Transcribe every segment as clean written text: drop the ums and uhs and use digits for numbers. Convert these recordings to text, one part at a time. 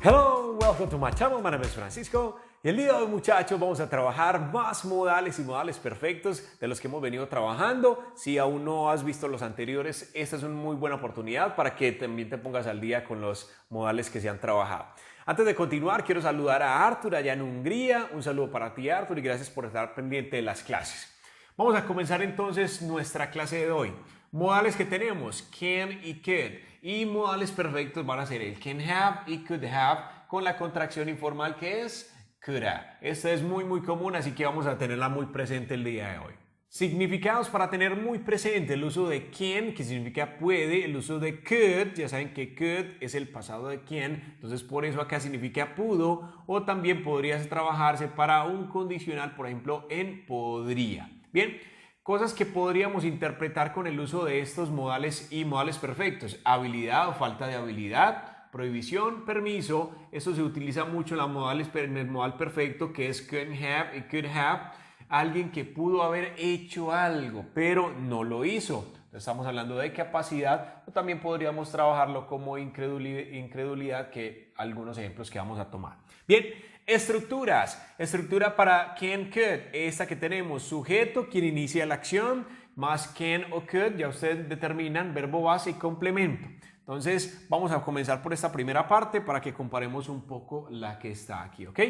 Hello, welcome to my channel. My name is Francisco. Y el día de hoy, muchachos, vamos a trabajar más modales y modales perfectos de los que hemos venido trabajando. Si aún no has visto los anteriores, esta es una muy buena oportunidad para que también te pongas al día con los modales que se han trabajado. Antes de continuar, quiero saludar a Arthur allá en Hungría. Un saludo para ti, Arthur, y gracias por estar pendiente de las clases. Vamos a comenzar entonces nuestra clase de hoy. Modales que tenemos, can y could. Y modales perfectos van a ser el can have y could have con la contracción informal que es could have. Esta es muy común, así que vamos a tenerla muy presente el día de hoy. Significados para tener muy presente: el uso de can, que significa puede; el uso de could, ya saben que could es el pasado de can, entonces por eso acá significa pudo, o también podría trabajarse para un condicional, por ejemplo, en podría. Bien, cosas que podríamos interpretar con el uso de estos modales y modales perfectos: habilidad o falta de habilidad, prohibición, permiso. Esto se utiliza mucho en el modal perfecto, que es couldn't have y could have. Alguien que pudo haber hecho algo, pero no lo hizo. Entonces estamos hablando de capacidad, o también podríamos trabajarlo como incredulidad, que algunos ejemplos que vamos a tomar. Bien, estructuras. Estructura para can, could. Esta que tenemos: sujeto, quien inicia la acción, más can o could, ya ustedes determinan, verbo base y complemento. Entonces vamos a comenzar por esta primera parte para que comparemos un poco la que está aquí, ¿ok?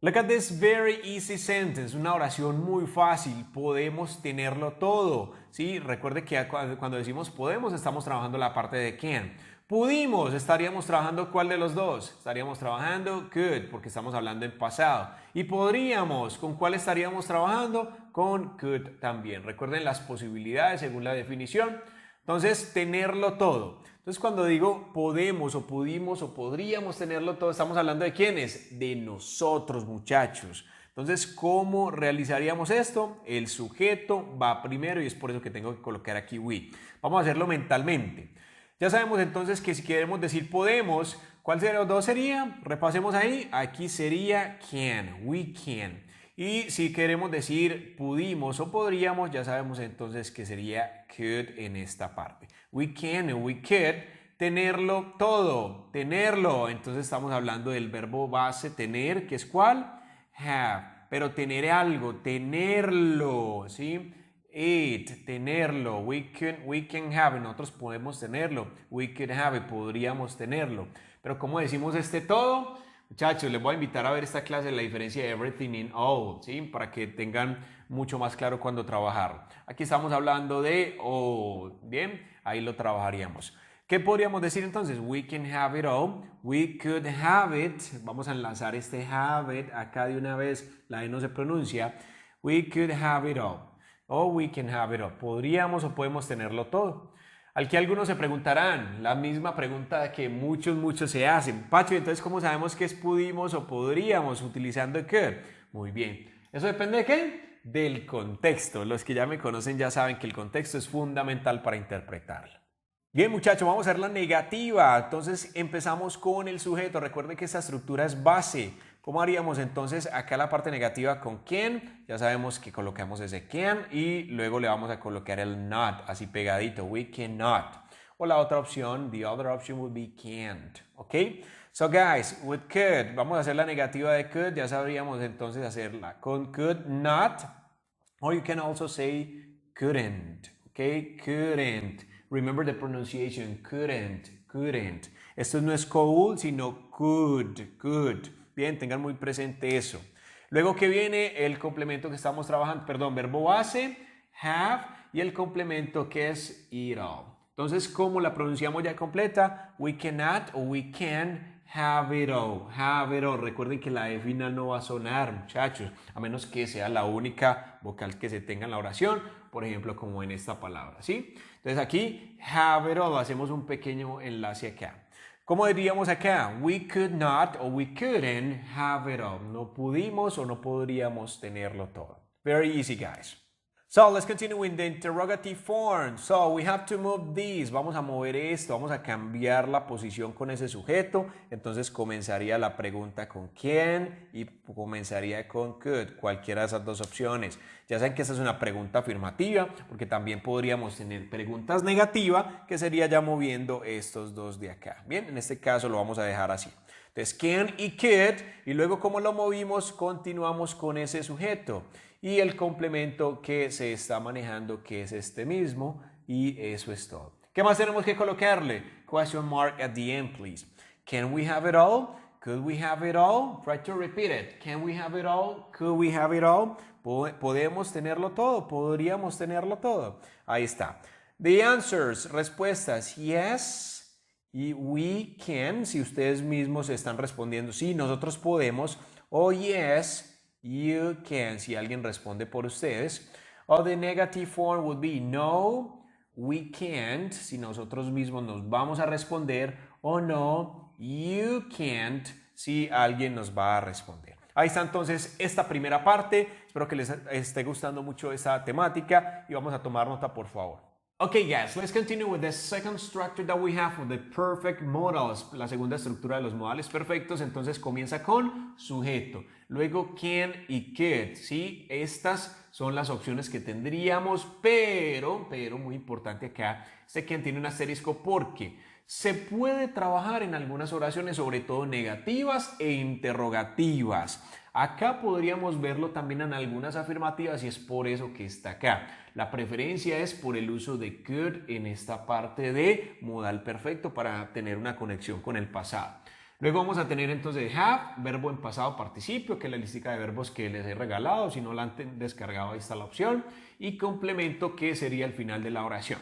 Look at this very easy sentence, una oración muy fácil: podemos tenerlo todo. ¿Sí? Recuerde que cuando decimos podemos, estamos trabajando la parte de can. Pudimos, estaríamos trabajando ¿cuál de los dos? Estaríamos trabajando could, porque estamos hablando en pasado. Y podríamos, ¿con cuál estaríamos trabajando? Con could también. Recuerden las posibilidades según la definición. Entonces, tenerlo todo. Entonces, cuando digo podemos o pudimos o podríamos tenerlo todo, estamos hablando ¿de quiénes? De nosotros, muchachos. Entonces, ¿cómo realizaríamos esto? El sujeto va primero y es por eso que tengo que colocar aquí we. Vamos a hacerlo mentalmente. Ya sabemos entonces que si queremos decir podemos, ¿cuál de los dos sería? Repasemos ahí. Aquí sería can, we can. Y si queremos decir pudimos o podríamos, ya sabemos entonces que sería could en esta parte. We can o we could tenerlo todo, tenerlo. Entonces estamos hablando del verbo base tener, que es ¿cuál? Have. Pero tener algo, tenerlo, ¿sí? It, tenerlo. We can have, nosotros podemos tenerlo. We could have, podríamos tenerlo. Pero ¿cómo decimos este todo? Muchachos, les voy a invitar a ver esta clase de la diferencia de everything in all, ¿sí? Para que tengan mucho más claro cuando trabajar. Aquí estamos hablando de all, ¿bien? Ahí lo trabajaríamos. ¿Qué podríamos decir entonces? We can have it all. We could have it. Vamos a enlazar este have it acá de una vez. La E no se pronuncia. We could have it all. O we can have it all. Podríamos o podemos tenerlo todo. Al que algunos se preguntarán la misma pregunta que muchos se hacen: Pacho, entonces ¿cómo sabemos que es pudimos o podríamos utilizando could? Muy bien, ¿eso depende de qué? Del contexto. Los que ya me conocen ya saben que el contexto es fundamental para interpretarlo. Bien, muchachos, vamos a hacer la negativa. Entonces empezamos con el sujeto. Recuerden que esta estructura es base. ¿Cómo haríamos entonces acá la parte negativa con can? Ya sabemos que colocamos ese can y luego le vamos a colocar el not, así pegadito. We cannot. O la otra opción, the other option would be can't. ¿Ok? So guys, with could, vamos a hacer la negativa de could. Ya sabríamos entonces hacerla con could not. Or you can also say couldn't. ¿Ok? Couldn't. Remember the pronunciation, couldn't. Esto no es could, sino could. Bien, tengan muy presente eso. Luego que viene el complemento que estamos trabajando, verbo base, have, y el complemento que es it all. Entonces, ¿cómo la pronunciamos ya completa? We cannot o we can have it all. Have it all. Recuerden que la E final no va a sonar, muchachos, a menos que sea la única vocal que se tenga en la oración, por ejemplo, como en esta palabra, ¿sí? Entonces aquí, have it all, hacemos un pequeño enlace acá. ¿Cómo diríamos acá? We could not o we couldn't have it all. No pudimos o no podríamos tenerlo todo. Very easy, guys. So, let's continue with the interrogative form. So, we have to move this. Vamos a mover esto, vamos a cambiar la posición con ese sujeto. Entonces, comenzaría la pregunta con can y comenzaría con could, cualquiera de esas dos opciones. Ya saben que esta es una pregunta afirmativa, porque también podríamos tener preguntas negativas, que sería ya moviendo estos dos de acá. Bien, en este caso lo vamos a dejar así. Entonces, can y could, y luego como lo movimos, continuamos con ese sujeto. Y el complemento que se está manejando, que es este mismo, y eso es todo. ¿Qué más tenemos que colocarle? Question mark at the end, please. Can we have it all? Could we have it all? Try to repeat it. Can we have it all? Could we have it all? Podemos tenerlo todo, podríamos tenerlo todo. Ahí está. The answers, respuestas, yes y we can, si ustedes mismos están respondiendo, sí, nosotros podemos, o yes, you can, si alguien responde por ustedes. O the negative form would be no, we can't, si nosotros mismos nos vamos a responder, o no, you can't, si alguien nos va a responder. Ahí está entonces esta primera parte. Espero que les esté gustando mucho esta temática y vamos a tomar nota, por favor. Okay guys, let's continue with the second structure that we have for the perfect modals, la segunda estructura de los modales perfectos. Entonces comienza con sujeto, luego can y could, ¿sí? Estas son las opciones que tendríamos, pero muy importante acá, este can tiene un asterisco porque se puede trabajar en algunas oraciones, sobre todo negativas e interrogativas. Acá podríamos verlo también en algunas afirmativas y es por eso que está acá. La preferencia es por el uso de could en esta parte de modal perfecto para tener una conexión con el pasado. Luego vamos a tener entonces have, verbo en pasado participio, que es la listica de verbos que les he regalado. Si no la han descargado, ahí está la opción. Y complemento, que sería el final de la oración.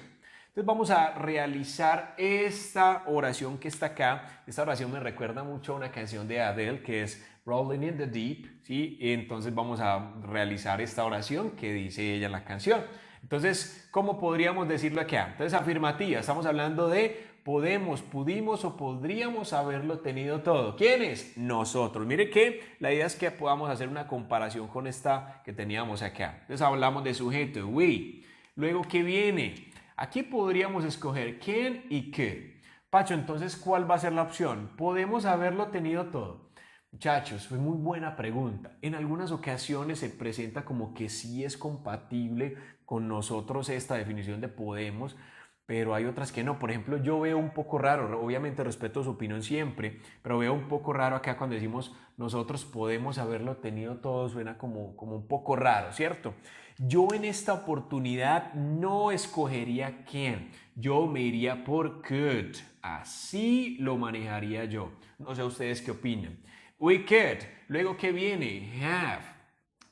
Entonces vamos a realizar esta oración que está acá. Esta oración me recuerda mucho a una canción de Adele que es Rolling in the Deep, ¿sí? Entonces vamos a realizar esta oración que dice ella en la canción. Entonces, ¿cómo podríamos decirlo acá? Entonces, afirmativa, estamos hablando de podemos, pudimos o podríamos haberlo tenido todo. ¿Quiénes? Nosotros. Mire que la idea es que podamos hacer una comparación con esta que teníamos acá. Entonces hablamos de sujeto, we. Luego, ¿qué viene? Aquí podríamos escoger can y could. Pacho, entonces, ¿cuál va a ser la opción? Podemos haberlo tenido todo. Muchachos, fue muy buena pregunta. En algunas ocasiones se presenta como que sí es compatible con nosotros esta definición de podemos, pero hay otras que no. Por ejemplo, yo veo un poco raro, obviamente respeto su opinión siempre, pero veo un poco raro acá cuando decimos nosotros podemos haberlo tenido todo, suena como un poco raro, ¿cierto? Yo en esta oportunidad no escogería can, yo me iría por could, así lo manejaría yo. No sé ustedes qué opinan. We could, luego ¿qué viene? Have,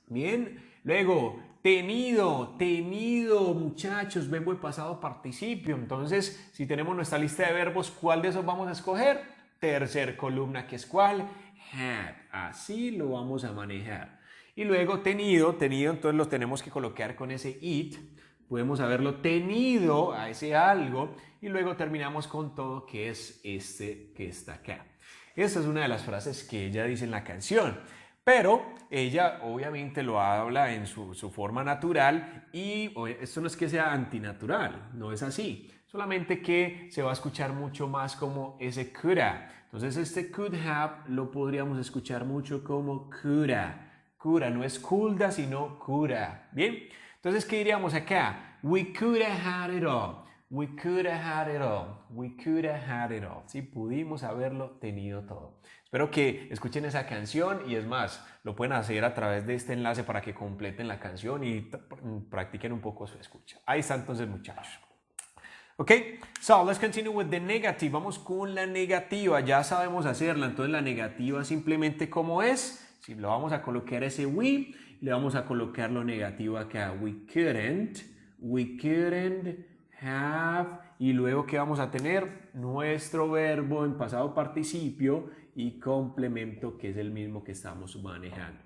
bien, luego tenido, muchachos, verbo en pasado participio. Entonces, si tenemos nuestra lista de verbos, ¿cuál de esos vamos a escoger? Tercer columna, que es ¿cuál? Have, así lo vamos a manejar. Y luego tenido, entonces lo tenemos que colocar con ese it. Podemos haberlo tenido a ese algo y luego terminamos con todo, que es este que está acá. Esta es una de las frases que ella dice en la canción, pero ella obviamente lo habla en su forma natural y esto no es que sea antinatural, no es así, solamente que se va a escuchar mucho más como ese coulda. Entonces este could have lo podríamos escuchar mucho como coulda. Coulda no es coulda, sino coulda. Bien, entonces ¿qué diríamos acá? We could have had it all. We could have had it all. We could have had it all. Sí, pudimos haberlo tenido todo. Espero que escuchen esa canción y es más, lo pueden hacer a través de este enlace para que completen la canción y practiquen un poco su escucha. Ahí está entonces, muchachos. Ok, so let's continue with the negative. Vamos con la negativa, ya sabemos hacerla. Entonces la negativa simplemente como es, si lo vamos a colocar ese we, le vamos a colocar lo negativo acá. We couldn't have, y luego ¿qué vamos a tener? Nuestro verbo en pasado participio y complemento, que es el mismo que estamos manejando.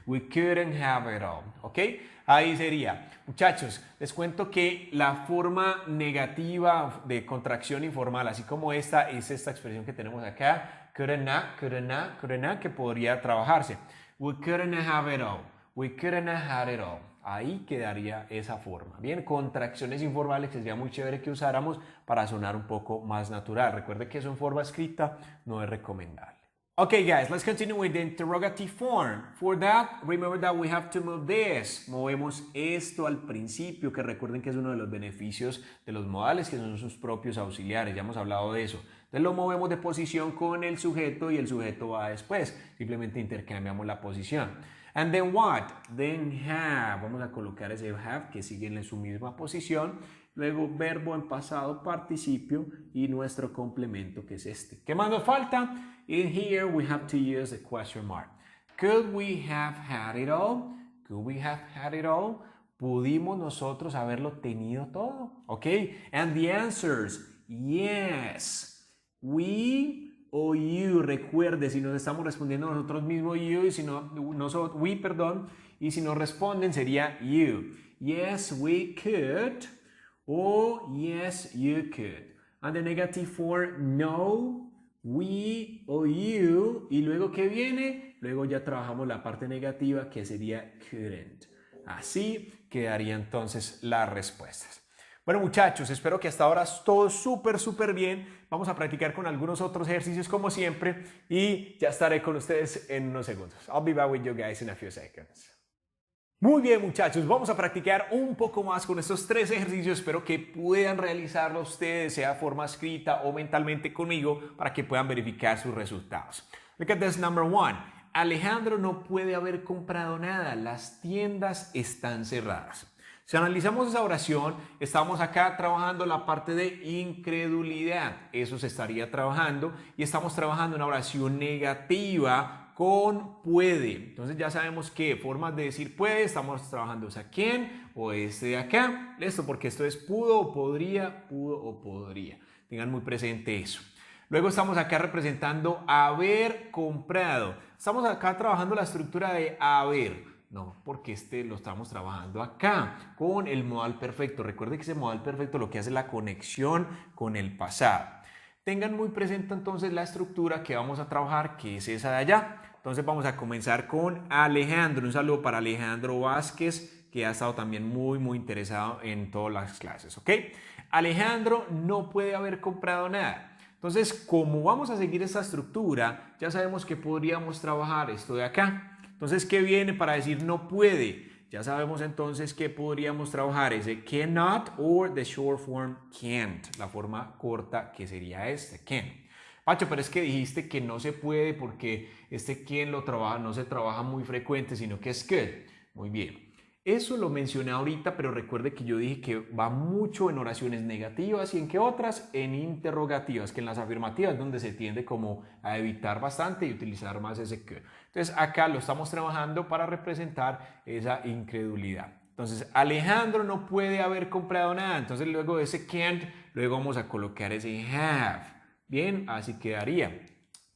We couldn't have it all, ¿ok? Ahí sería. Muchachos, les cuento que la forma negativa de contracción informal, así como esta, es esta expresión que tenemos acá, couldn't not, que podría trabajarse. We couldn't have it all. We couldn't have had it all. Ahí quedaría esa forma. Bien, contracciones informales que sería muy chévere que usáramos para sonar un poco más natural. Recuerde que eso en forma escrita no es recomendable. Okay, guys, let's continue with the interrogative form. For that, remember that we have to move this. Movemos esto al principio, que recuerden que es uno de los beneficios de los modales, que son sus propios auxiliares. Ya hemos hablado de eso. Entonces lo movemos de posición con el sujeto y el sujeto va después. Simplemente intercambiamos la posición. And then what? Then have. Vamos a colocar ese have que sigue en su misma posición. Luego verbo en pasado participio y nuestro complemento que es este. ¿Qué más nos falta? In here we have to use the question mark. Could we have had it all? Could we have had it all? ¿Pudimos nosotros haberlo tenido todo? ¿Ok? And the answers, yes. We o you, recuerde, si nos estamos respondiendo nosotros mismos, you, y si no, nosotros, we, perdón, y si nos responden sería you. Yes, we could. Oh, yes, you could. And the negative form, no, we o you. Y luego, ¿qué viene? Luego ya trabajamos la parte negativa que sería couldn't. Así quedaría entonces las respuestas. Bueno, muchachos, espero que hasta ahora todo súper bien. Vamos a practicar con algunos otros ejercicios como siempre y ya estaré con ustedes en unos segundos. I'll be back with you guys in a few seconds. Muy bien, muchachos, vamos a practicar un poco más con estos 3 ejercicios. Espero que puedan realizarlo ustedes, sea de forma escrita o mentalmente conmigo, para que puedan verificar sus resultados. Look at this number 1. Alejandro no puede haber comprado nada. Las tiendas están cerradas. Si analizamos esa oración, estamos acá trabajando la parte de incredulidad. Eso se estaría trabajando y estamos trabajando una oración negativa con puede. Entonces ya sabemos que formas de decir puede, estamos trabajando esa quién o este de acá. Listo, porque esto es pudo o podría, pudo o podría. Tengan muy presente eso. Luego estamos acá representando haber comprado. Estamos acá trabajando la estructura de haber. No, porque lo estamos trabajando acá con el modal perfecto. Recuerden que ese modal perfecto lo que hace es la conexión con el pasado. Tengan muy presente entonces la estructura que vamos a trabajar, que es esa de allá. Entonces vamos a comenzar con Alejandro. Un saludo para Alejandro Vázquez, que ha estado también muy interesado en todas las clases, ¿ok? Alejandro no puede haber comprado nada. Entonces, como vamos a seguir esta estructura, ya sabemos que podríamos trabajar esto de acá. Entonces, ¿qué viene para decir no puede? Ya sabemos entonces que podríamos trabajar ese cannot or the short form can't, la forma corta que sería este, can. Pacho, pero es que dijiste que no se puede porque este can no se trabaja muy frecuente, sino que es could. Muy bien. Eso lo mencioné ahorita, pero recuerde que yo dije que va mucho en oraciones negativas y en qué otras, en interrogativas, que en las afirmativas donde se tiende como a evitar bastante y utilizar más ese could. Entonces acá lo estamos trabajando para representar esa incredulidad. Entonces Alejandro no puede haber comprado nada. Entonces luego de ese can't, luego vamos a colocar ese have. Bien, así quedaría.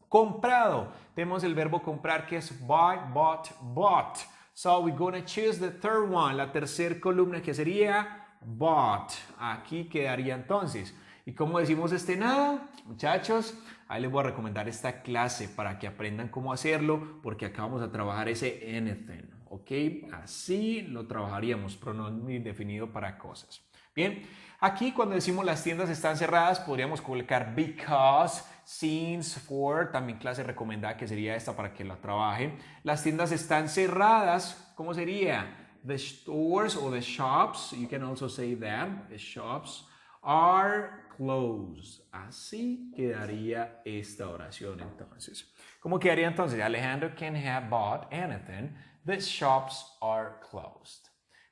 Comprado. Tenemos el verbo comprar que es buy, bought. So we're going to choose the third one, la tercera columna que sería bought. Aquí quedaría entonces. ¿Y cómo decimos este nada? Muchachos, ahí les voy a recomendar esta clase para que aprendan cómo hacerlo, porque acá vamos a trabajar ese anything, ¿ok? Así lo trabajaríamos, pronombre indefinido para cosas. Bien, aquí cuando decimos las tiendas están cerradas, podríamos colocar because, since, for, también clase recomendada que sería esta para que la trabajen. Las tiendas están cerradas, ¿cómo sería? The stores or the shops, you can also say that, the shops are closed. Así quedaría esta oración entonces. ¿Cómo quedaría entonces? Alejandro can have bought anything, the shops are closed.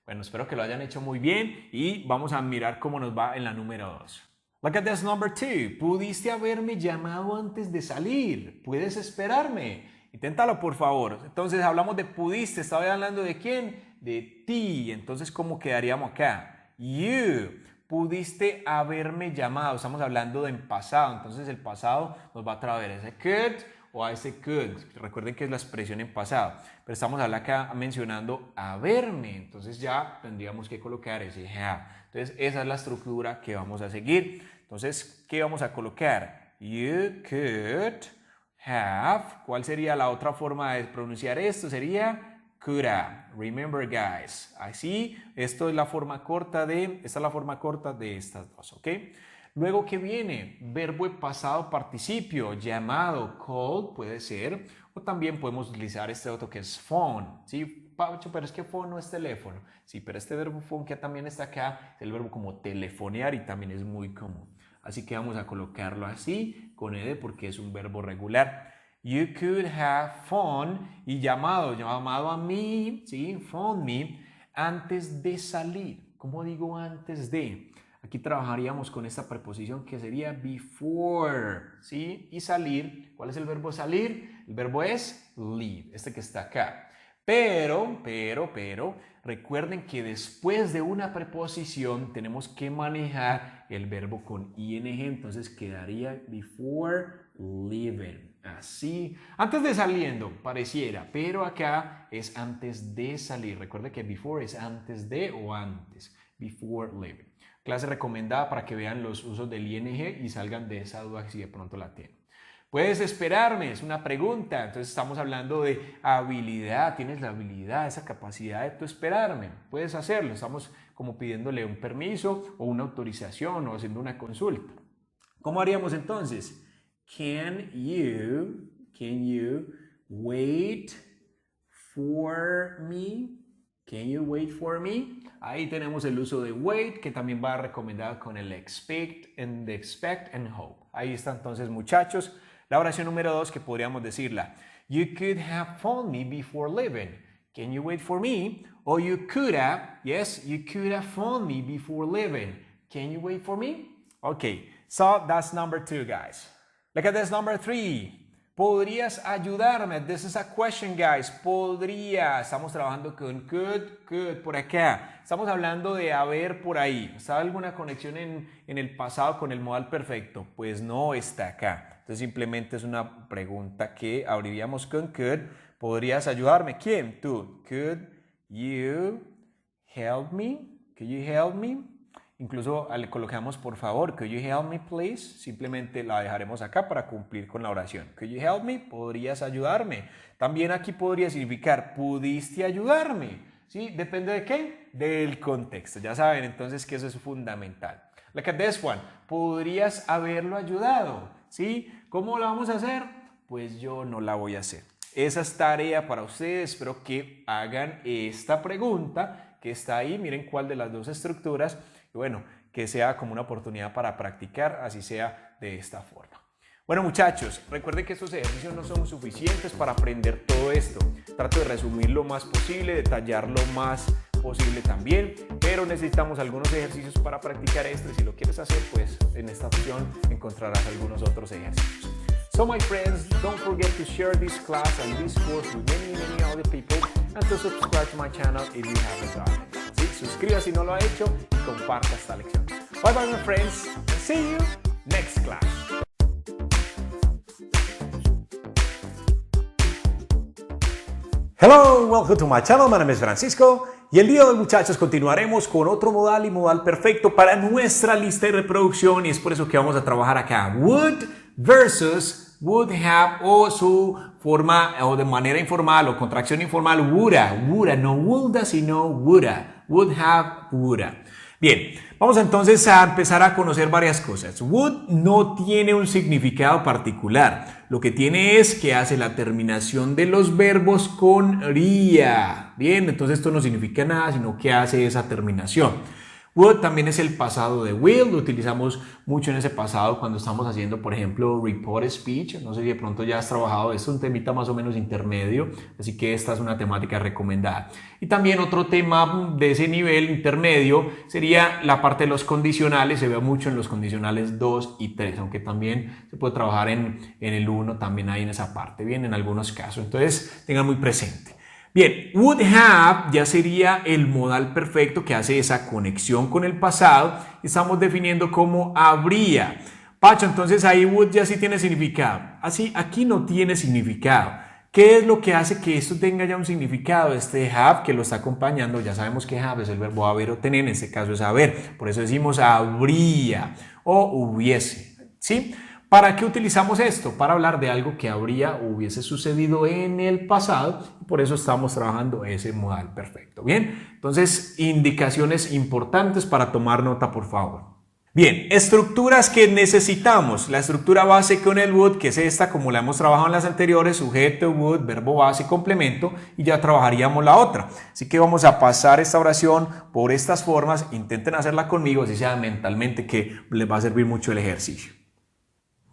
Bueno, espero que lo hayan hecho muy bien y vamos a mirar cómo nos va en la número 2. Look at this number 2. Pudiste haberme llamado antes de salir. ¿Puedes esperarme? Inténtalo, por favor. Entonces, hablamos de pudiste. ¿Estaba hablando de quién? De ti. Entonces, ¿cómo quedaríamos acá? You. Pudiste haberme llamado. Estamos hablando de en pasado. Entonces, el pasado nos va a traer ese could o a ese could. Recuerden que es la expresión en pasado. Pero estamos acá mencionando haberme. Entonces, ya tendríamos que colocar ese have. Entonces, esa es la estructura que vamos a seguir. Entonces, ¿qué vamos a colocar? You could have. ¿Cuál sería la otra forma de pronunciar esto? Sería coulda. Remember, guys. Así, esta es la forma corta de estas dos, ¿ok? Luego, ¿qué viene? Verbo de pasado participio, llamado, called puede ser, o también podemos utilizar este otro que es phone, ¿sí? Pacho, pero es que phone no es teléfono. Sí, pero este verbo phone que también está acá es el verbo como telefonear y también es muy común. Así que vamos a colocarlo así con ed porque es un verbo regular. You could have phone y llamado a mí, ¿sí? Phone me antes de salir. ¿Cómo digo antes de? Aquí trabajaríamos con esta preposición que sería before, ¿sí? Y salir, ¿cuál es el verbo salir? El verbo es leave, este que está acá. Pero, recuerden que después de una preposición tenemos que manejar el verbo con ing, entonces quedaría before leaving, así. Antes de saliendo, pareciera, pero acá es antes de salir. Recuerden que before es antes de o antes, before leaving. Clase recomendada para que vean los usos del ing y salgan de esa duda si de pronto la tienen. Puedes esperarme, es una pregunta, entonces estamos hablando de habilidad, tienes la habilidad, esa capacidad de tú esperarme, puedes hacerlo, estamos como pidiéndole un permiso o una autorización o haciendo una consulta. ¿Cómo haríamos entonces? Can you wait for me? Can you wait for me? Ahí tenemos el uso de wait, que también va recomendado con el expect and hope. Ahí está entonces, muchachos. La oración número 2 que podríamos decirla. You could have phoned me before leaving. Can you wait for me? Or you could have, yes, you could have phoned me before leaving. Can you wait for me? Okay, so that's number 2, guys. Look at this number 3. ¿Podrías ayudarme? This is a question, guys. Podría. Estamos trabajando con could por acá. Estamos hablando de haber por ahí. ¿Está alguna conexión en el pasado con el modal perfecto? Pues no está acá. Entonces simplemente es una pregunta que abriríamos con could. ¿Podrías ayudarme? ¿Quién? Tú. Could you help me? Could you help me? Incluso le colocamos por favor, could you help me please? Simplemente la dejaremos acá para cumplir con la oración. Could you help me? ¿Podrías ayudarme? También aquí podría significar, ¿pudiste ayudarme? ¿Sí? ¿Depende de qué? Del contexto. Ya saben entonces que eso es fundamental. Look at this one. ¿Podrías haberlo ayudado? ¿Sí? ¿Cómo lo vamos a hacer? Pues yo no la voy a hacer. Esa es tarea para ustedes. Espero que hagan esta pregunta que está ahí. Miren cuál de las dos estructuras. Y bueno, que sea como una oportunidad para practicar, así sea de esta forma. Bueno, muchachos, recuerden que estos ejercicios no son suficientes para aprender todo esto. Trato de resumir lo más posible, detallar lo más posible también, pero necesitamos algunos ejercicios para practicar esto y si lo quieres hacer, pues en esta opción encontrarás algunos otros ejercicios. So my friends, don't forget to share this class and this course with many other people and to subscribe to my channel if you haven't done it. ¿Sí? Suscríbase si no lo ha hecho y comparta esta lección. Bye bye my friends and see you next class. Hello, welcome to my channel. My name is Francisco y el día de hoy, muchachos, continuaremos con otro modal y modal perfecto para nuestra lista de reproducción y es por eso que vamos a trabajar acá. Would versus would have o su forma o de manera informal o contracción informal woulda, no woulda sino woulda, would have, woulda. Bien, vamos entonces a empezar a conocer varias cosas. Would no tiene un significado particular. Lo que tiene es que hace la terminación de los verbos con ría. Bien, entonces esto no significa nada, sino que hace esa terminación. Would también es el pasado de will, lo utilizamos mucho en ese pasado cuando estamos haciendo, por ejemplo, report speech. No sé si de pronto ya has trabajado esto, un temita más o menos intermedio, así que esta es una temática recomendada. Y también otro tema de ese nivel intermedio sería la parte de los condicionales, se ve mucho en los condicionales 2 y 3, aunque también se puede trabajar en el 1, también hay en esa parte, bien, en algunos casos, entonces tengan muy presente. Bien, would have ya sería el modal perfecto que hace esa conexión con el pasado. Estamos definiendo como habría. Pacho, entonces ahí would ya sí tiene significado. Así, aquí no tiene significado. ¿Qué es lo que hace que esto tenga ya un significado? Este have que lo está acompañando, ya sabemos que have es el verbo haber o tener, en este caso es haber. Por eso decimos habría o hubiese, ¿sí? ¿Para qué utilizamos esto? Para hablar de algo que habría o hubiese sucedido en el pasado. Por eso estamos trabajando ese modal perfecto. Bien, entonces indicaciones importantes para tomar nota, por favor. Bien, estructuras que necesitamos. La estructura base con el would, que es esta como la hemos trabajado en las anteriores, sujeto, would, verbo base, complemento, y ya trabajaríamos la otra. Así que vamos a pasar esta oración por estas formas. Intenten hacerla conmigo, así sea mentalmente, que les va a servir mucho el ejercicio.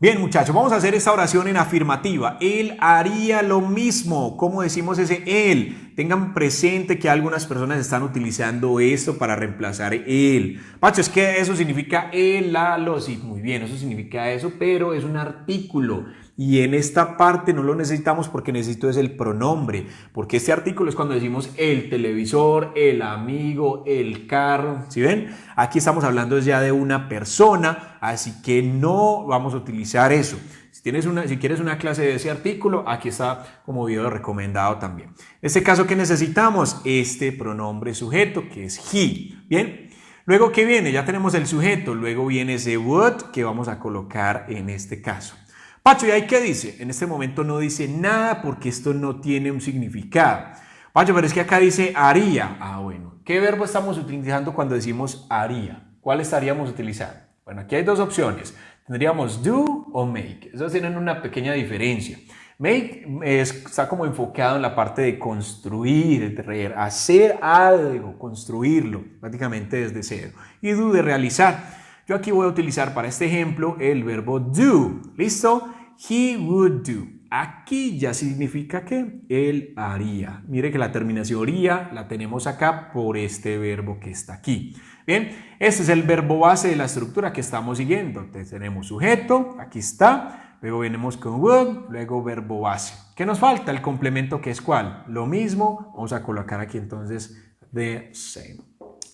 Bien, muchachos, vamos a hacer esta oración en afirmativa. Él haría lo mismo. ¿Cómo decimos ese él? Tengan presente que algunas personas están utilizando esto para reemplazar él. Pacho, es que eso significa él, la, lo. Sí, muy bien, eso significa eso, pero es un artículo. Y en esta parte no lo necesitamos porque necesito es el pronombre. Porque este artículo es cuando decimos el televisor, el amigo, el carro. ¿Sí ven? Aquí estamos hablando ya de una persona, así que no vamos a utilizar eso. Si quieres una clase de ese artículo, aquí está como video recomendado también. En este caso, ¿qué necesitamos? Este pronombre sujeto, que es he. ¿Bien? Luego, ¿qué viene? Ya tenemos el sujeto. Luego viene ese would que vamos a colocar en este caso. Pacho, ¿y ahí qué dice? En este momento no dice nada porque esto no tiene un significado. Pacho, pero es que acá dice haría. Ah, bueno. ¿Qué verbo estamos utilizando cuando decimos haría? ¿Cuál estaríamos utilizando? Bueno, aquí hay dos opciones. Tendríamos do o make. Esos tienen una pequeña diferencia. Make está como enfocado en la parte de construir, de hacer algo, construirlo, prácticamente desde cero. Y do de realizar. Yo aquí voy a utilizar para este ejemplo el verbo do. ¿Listo? He would do. Aquí ya significa que él haría. Mire que la terminación haría la tenemos acá por este verbo que está aquí. Bien, este es el verbo base de la estructura que estamos siguiendo. Entonces tenemos sujeto, aquí está. Luego venimos con would, luego verbo base. ¿Qué nos falta? El complemento, que es ¿cuál? Lo mismo. Vamos a colocar aquí entonces the same.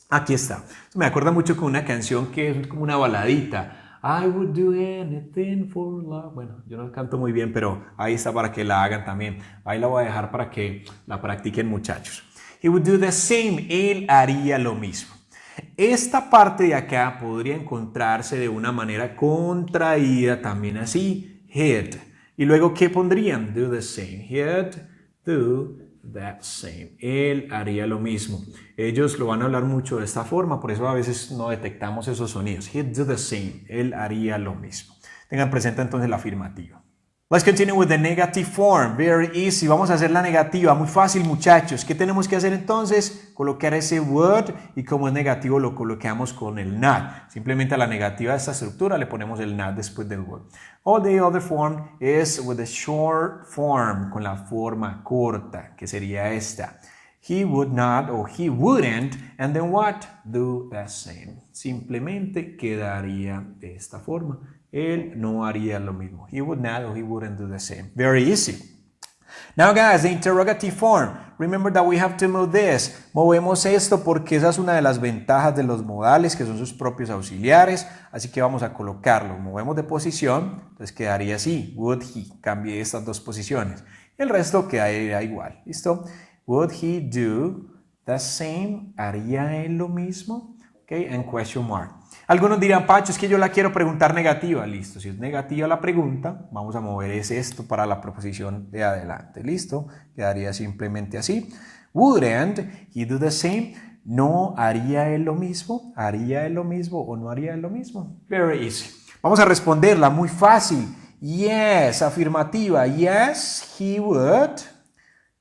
Aquí está. Me acuerda mucho con una canción que es como una baladita. I would do anything for love. Bueno, yo no canto muy bien, pero ahí está para que la hagan también. Ahí la voy a dejar para que la practiquen, muchachos. He would do the same. Él haría lo mismo. Esta parte de acá podría encontrarse de una manera contraída también así. He'd. Y luego, ¿qué pondrían? Do the same. He'd do that same. Él haría lo mismo. Ellos lo van a hablar mucho de esta forma, por eso a veces no detectamos esos sonidos. He'd do the same. Él haría lo mismo. Tengan presente entonces la afirmativa. Let's continue with the negative form. Very easy. Vamos a hacer la negativa. Muy fácil, muchachos. ¿Qué tenemos que hacer entonces? Colocar ese would y como es negativo lo colocamos con el not. Simplemente a la negativa de esta estructura le ponemos el not después del would. Or the other form is with the short form, con la forma corta, que sería esta. He would not or he wouldn't, and then what? Do the same. Simplemente quedaría de esta forma. Él no haría lo mismo. He would not or he wouldn't do the same. Very easy. Now guys, the interrogative form. Remember that we have to move this. Movemos esto porque esa es una de las ventajas de los modales, que son sus propios auxiliares. Así que vamos a colocarlo. Movemos de posición, entonces quedaría así. Would he. Cambie estas dos posiciones. El resto quedaría igual. ¿Listo? Would he do the same? ¿Haría él lo mismo? Okay, and question mark. Algunos dirán, Pacho, es que yo la quiero preguntar negativa. Listo, si es negativa la pregunta, vamos a mover esto para la proposición de adelante. Listo, quedaría simplemente así. Wouldn't he do the same? ¿No haría él lo mismo? ¿Haría él lo mismo o no haría él lo mismo? Very easy. Vamos a responderla, muy fácil. Yes, afirmativa. Yes, he would.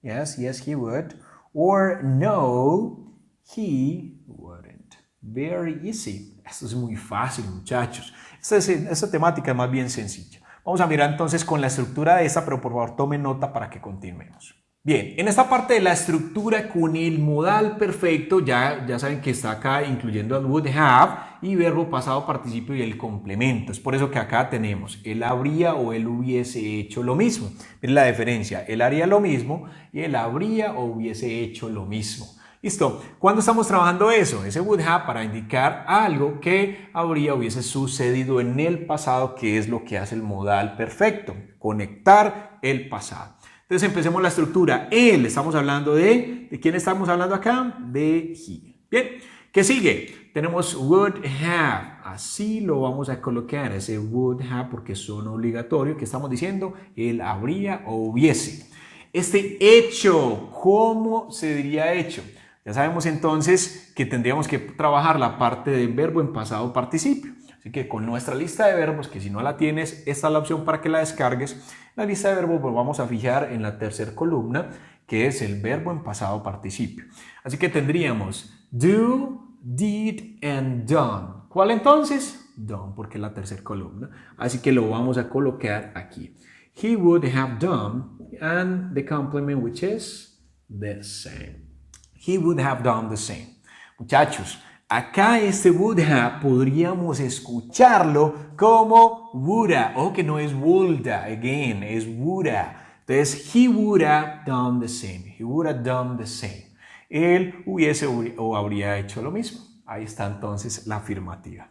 Yes, he would. Or no, he wouldn't. Very easy. Esto es muy fácil, muchachos. Esta temática es más bien sencilla. Vamos a mirar entonces con la estructura de esta, pero por favor tomen nota para que continuemos. Bien, en esta parte de la estructura con el modal perfecto, ya saben que está acá incluyendo el would have y verbo pasado participio y el complemento. Es por eso que acá tenemos él habría o él hubiese hecho lo mismo. Miren la diferencia, él haría lo mismo y él habría o hubiese hecho lo mismo. Listo, ¿cuándo estamos trabajando eso? Ese would have para indicar algo que habría hubiese sucedido en el pasado, que es lo que hace el modal perfecto, conectar el pasado. Entonces empecemos la estructura. Él, estamos hablando ¿de quién estamos hablando acá? De he. Bien, ¿qué sigue? Tenemos would have, así lo vamos a colocar, ese would have porque son obligatorios, que estamos diciendo, él habría o hubiese. Este hecho, ¿cómo se diría hecho? Ya sabemos entonces que tendríamos que trabajar la parte del verbo en pasado participio. Así que con nuestra lista de verbos, que si no la tienes, esta es la opción para que la descargues. La lista de verbos pues vamos a fijar en la tercera columna, que es el verbo en pasado participio. Así que tendríamos do, did and done. ¿Cuál entonces? Done, porque es la tercera columna. Así que lo vamos a colocar aquí. He would have done, and the complement which is the same. He would have done the same. Muchachos, acá este would have podríamos escucharlo como woulda. Ojo que no es woulda, again, es woulda. Entonces, he would have done the same. He would have done the same. Él hubiese o habría hecho lo mismo. Ahí está entonces la afirmativa.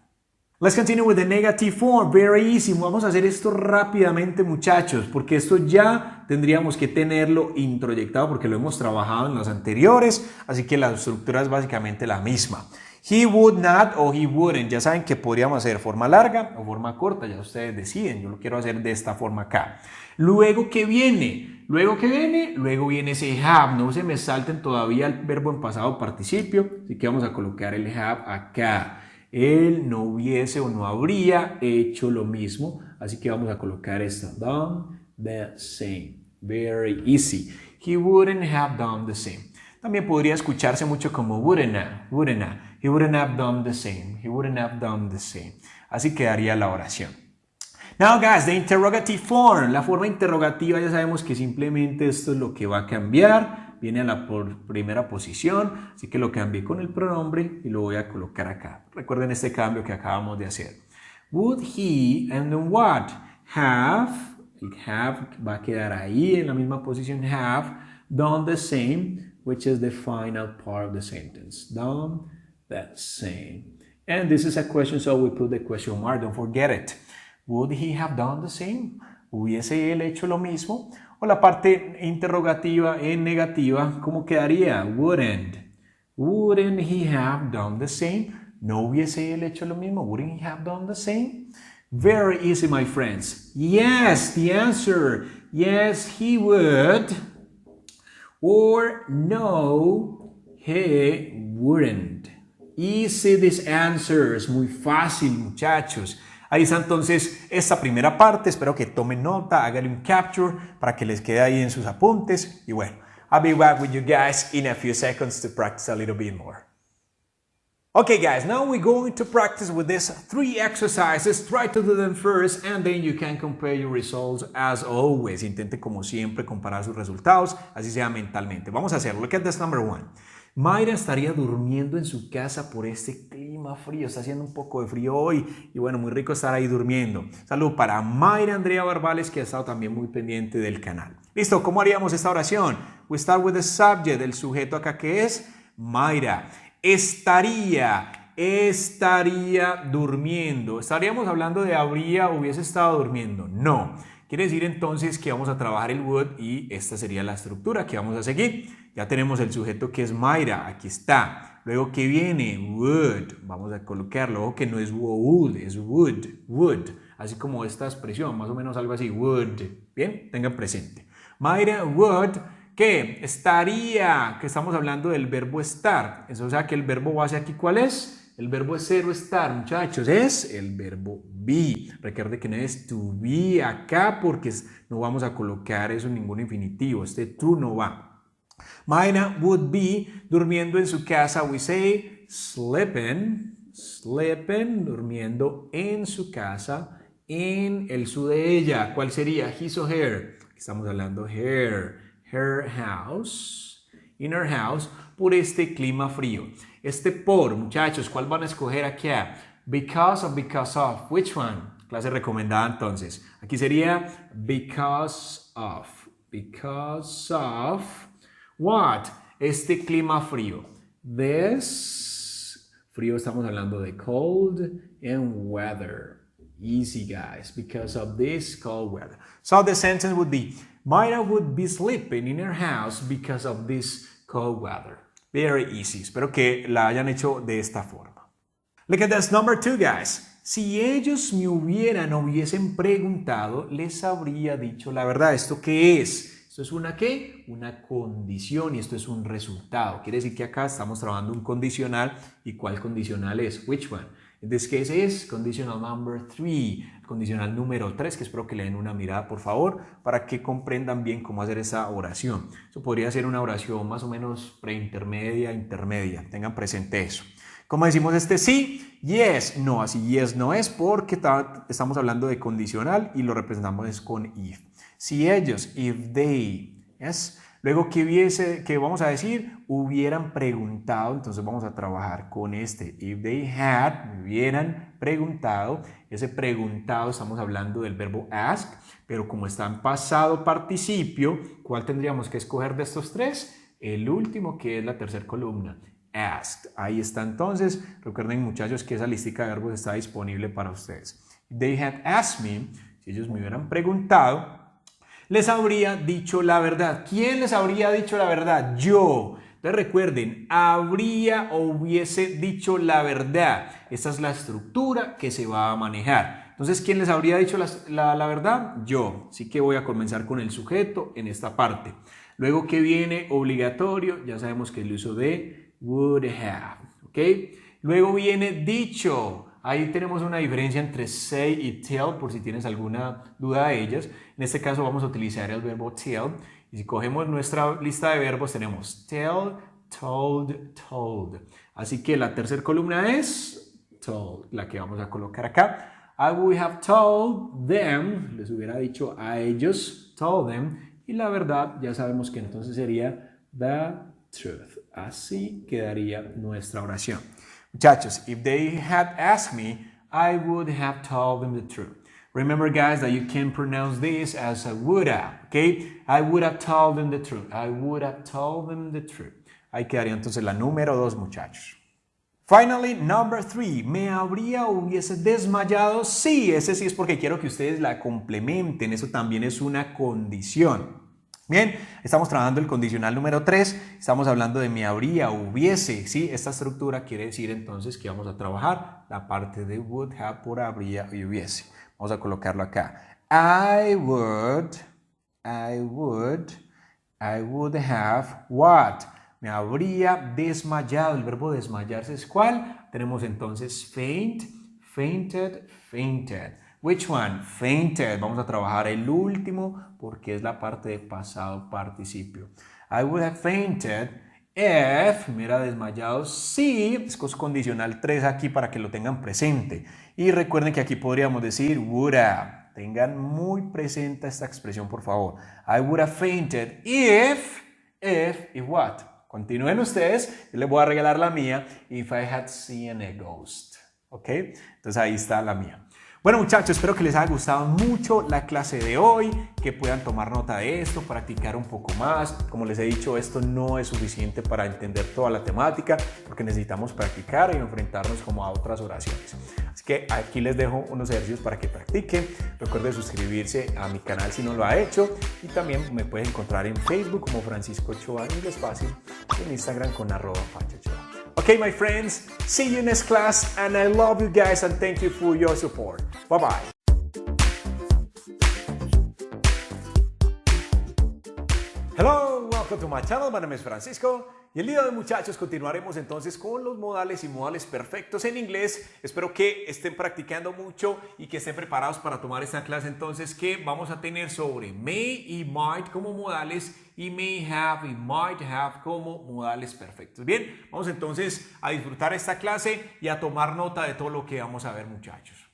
Let's continue with the negative form. Very easy. Vamos a hacer esto rápidamente, muchachos, porque esto ya tendríamos que tenerlo introyectado porque lo hemos trabajado en los anteriores, así que la estructura es básicamente la misma. He would not o he wouldn't. Ya saben que podríamos hacer forma larga o forma corta, ya ustedes deciden. Yo lo quiero hacer de esta forma acá. Luego, ¿qué viene? Luego viene ese have. No se me salten todavía el verbo en pasado participio, así que vamos a colocar el have acá. Él no hubiese o no habría hecho lo mismo, así que vamos a colocar esto. Done the same. Very easy. He wouldn't have done the same. También podría escucharse mucho como wouldn't have. He wouldn't have done the same. He wouldn't have done the same. Así quedaría la oración. Now guys, the interrogative form. La forma interrogativa ya sabemos que simplemente esto es lo que va a cambiar. Viene a la primera posición, así que lo cambié con el pronombre y lo voy a colocar acá. Recuerden este cambio que acabamos de hacer. Would he and then what? Have, el have va a quedar ahí en la misma posición, have done the same, which is the final part of the sentence. Done the same. And this is a question, so we put the question mark, don't forget it. Would he have done the same? ¿Hubiese él hecho lo mismo? O la parte interrogativa en negativa, ¿cómo quedaría? Wouldn't. Wouldn't he have done the same? ¿No hubiese él hecho lo mismo? Wouldn't he have done the same? Very easy, my friends. Yes, the answer. Yes, he would. Or no, he wouldn't. Easy these answers. Muy fácil, muchachos. Ahí está entonces esta primera parte, espero que tomen nota, háganle un capture para que les quede ahí en sus apuntes. Y bueno, I'll be back with you guys in a few seconds to practice a little bit more. Okay guys, now we're going to practice with these 3 exercises. Try to do them first and then you can compare your results as always. Intente como siempre comparar sus resultados, así sea mentalmente. Vamos a hacerlo. Look at this number 1. Mayra estaría durmiendo en su casa por este clima frío. Está haciendo un poco de frío hoy y bueno, muy rico estar ahí durmiendo. Salud para Mayra Andrea Barbales, que ha estado también muy pendiente del canal. Listo, ¿cómo haríamos esta oración? We start with the subject, el sujeto acá que es Mayra. Estaría durmiendo. ¿Estaríamos hablando de habría o hubiese estado durmiendo? No. Quiere decir entonces que vamos a trabajar el would y esta sería la estructura que vamos a seguir. Ya tenemos el sujeto que es Mayra, aquí está. Luego, ¿qué viene? Would. Vamos a colocarlo. Ojo que no es would, es would. Así como esta expresión, más o menos algo así, would. Bien, tengan presente. Mayra would, ¿qué? Estaría, que estamos hablando del verbo estar. Eso, o sea que el verbo base aquí, ¿cuál es? El verbo es ser o estar, muchachos, es el verbo be. Recuerde que no es to be acá porque no vamos a colocar eso en ningún infinitivo. Este to no va. Mayra would be durmiendo en su casa. We say sleeping, durmiendo en su casa, en el su de ella. ¿Cuál sería? His o her. Estamos hablando her house, in her house, por este clima frío. Este por, muchachos, ¿cuál van a escoger aquí? Because of. Which one? Clase recomendada entonces. Aquí sería because of. What? Este clima frío. This frío, estamos hablando de cold and weather. Easy, guys. Because of this cold weather. So the sentence would be, Mayra would be sleeping in her house because of this cold weather. Very easy. Espero que la hayan hecho de esta forma. Look at this number 2, guys. Si ellos me hubiesen preguntado, les habría dicho la verdad. ¿Esto qué es? ¿Esto es una qué? Una condición y esto es un resultado. Quiere decir que acá estamos trabajando un condicional. ¿Y cuál condicional es? Which one? In this case is conditional number 3, condicional número 3, que espero que le den una mirada por favor para que comprendan bien cómo hacer esa oración. Eso podría ser una oración más o menos preintermedia, intermedia, tengan presente eso. ¿Cómo decimos este sí? Yes, no, así yes no es porque estamos hablando de condicional y lo representamos con if. Si ellos, if they, yes. Luego, ¿qué vamos a decir? Hubieran preguntado, entonces vamos a trabajar con este. If they had, hubieran preguntado. Ese preguntado, estamos hablando del verbo ask, pero como está en pasado participio, ¿cuál tendríamos que escoger de estos tres? El último, que es la tercera columna. Asked. Ahí está entonces. Recuerden, muchachos, que esa listica de verbos está disponible para ustedes. If they had asked me, si ellos me hubieran preguntado, les habría dicho la verdad. ¿Quién les habría dicho la verdad? Yo. Entonces recuerden, habría o hubiese dicho la verdad. Esta es la estructura que se va a manejar. Entonces, ¿quién les habría dicho la verdad? Yo. Así que voy a comenzar con el sujeto en esta parte. Luego, ¿qué viene? Obligatorio. Ya sabemos que el uso de would have, ¿ok? Luego viene dicho. Ahí tenemos una diferencia entre say y tell, por si tienes alguna duda de ellas. En este caso vamos a utilizar el verbo tell. Y si cogemos nuestra lista de verbos, tenemos tell, told, told. Así que la tercera columna es told, la que vamos a colocar acá. I would have told them, les hubiera dicho a ellos, told them. Y la verdad, ya sabemos que entonces sería the truth. Así quedaría nuestra oración. Muchachos, if they had asked me, I would have told them the truth. Remember, guys, that you can pronounce this as a would have, okay? I would have told them the truth. I would have told them the truth. Ahí quedaría entonces la número 2, muchachos. Finally, number 3. ¿Me habría o hubiese desmayado? Sí, ese sí es porque quiero que ustedes la complementen. Eso también es una condición. Bien, estamos trabajando el condicional número 3, estamos hablando de me habría o hubiese, ¿sí? Esta estructura quiere decir entonces que vamos a trabajar la parte de would have por habría y hubiese. Vamos a colocarlo acá. I would have what? Me habría desmayado. El verbo desmayarse es ¿cuál? Tenemos entonces faint, fainted, fainted. Which one? Fainted. Vamos a trabajar el último porque es la parte de pasado participio. I would have fainted if, me hubiera desmayado si, es condicional 3 aquí para que lo tengan presente. Y recuerden que aquí podríamos decir would have. Tengan muy presente esta expresión, por favor. I would have fainted if what? Continúen ustedes, yo les voy a regalar la mía. If I had seen a ghost. ¿Ok? Entonces ahí está la mía. Bueno, muchachos, espero que les haya gustado mucho la clase de hoy, que puedan tomar nota de esto, practicar un poco más. Como les he dicho, esto no es suficiente para entender toda la temática, porque necesitamos practicar y enfrentarnos como a otras oraciones. Así que aquí les dejo unos ejercicios para que practiquen. Recuerden suscribirse a mi canal si no lo ha hecho, y también me pueden encontrar en Facebook como Francisco Ochoa, inglés fácil, y en Instagram con @pachochoa. Okay, my friends, see you next class, and I love you guys and thank you for your support. Bye-bye. Hello, welcome to my channel. My name is Francisco. Y el día de hoy, muchachos, continuaremos entonces con los modales y modales perfectos en inglés. Espero que estén practicando mucho y que estén preparados para tomar esta clase entonces que vamos a tener sobre may y might como modales y may have y might have como modales perfectos. Bien, vamos entonces a disfrutar esta clase y a tomar nota de todo lo que vamos a ver, muchachos.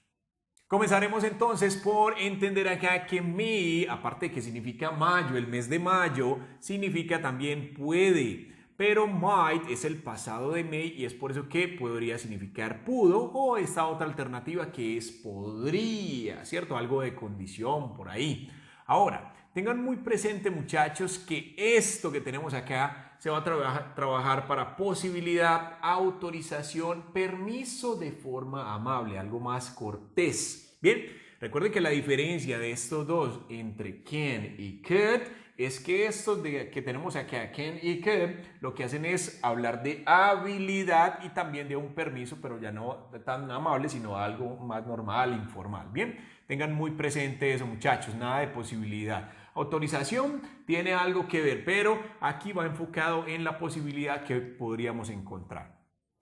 Comenzaremos entonces por entender acá que may, aparte de que significa mayo, el mes de mayo, significa también puede. Pero might es el pasado de may y es por eso que podría significar pudo, o esta otra alternativa que es podría, ¿cierto? Algo de condición por ahí. Ahora, tengan muy presente, muchachos, que esto que tenemos acá se va a trabajar para posibilidad, autorización, permiso de forma amable, algo más cortés. Bien, recuerden que la diferencia de estos dos entre can y could es que estos que tenemos acá, can y could, lo que hacen es hablar de habilidad y también de un permiso, pero ya no tan amable, sino algo más normal, informal. Bien, tengan muy presente eso, muchachos, nada de posibilidad. Autorización tiene algo que ver, pero aquí va enfocado en la posibilidad que podríamos encontrar.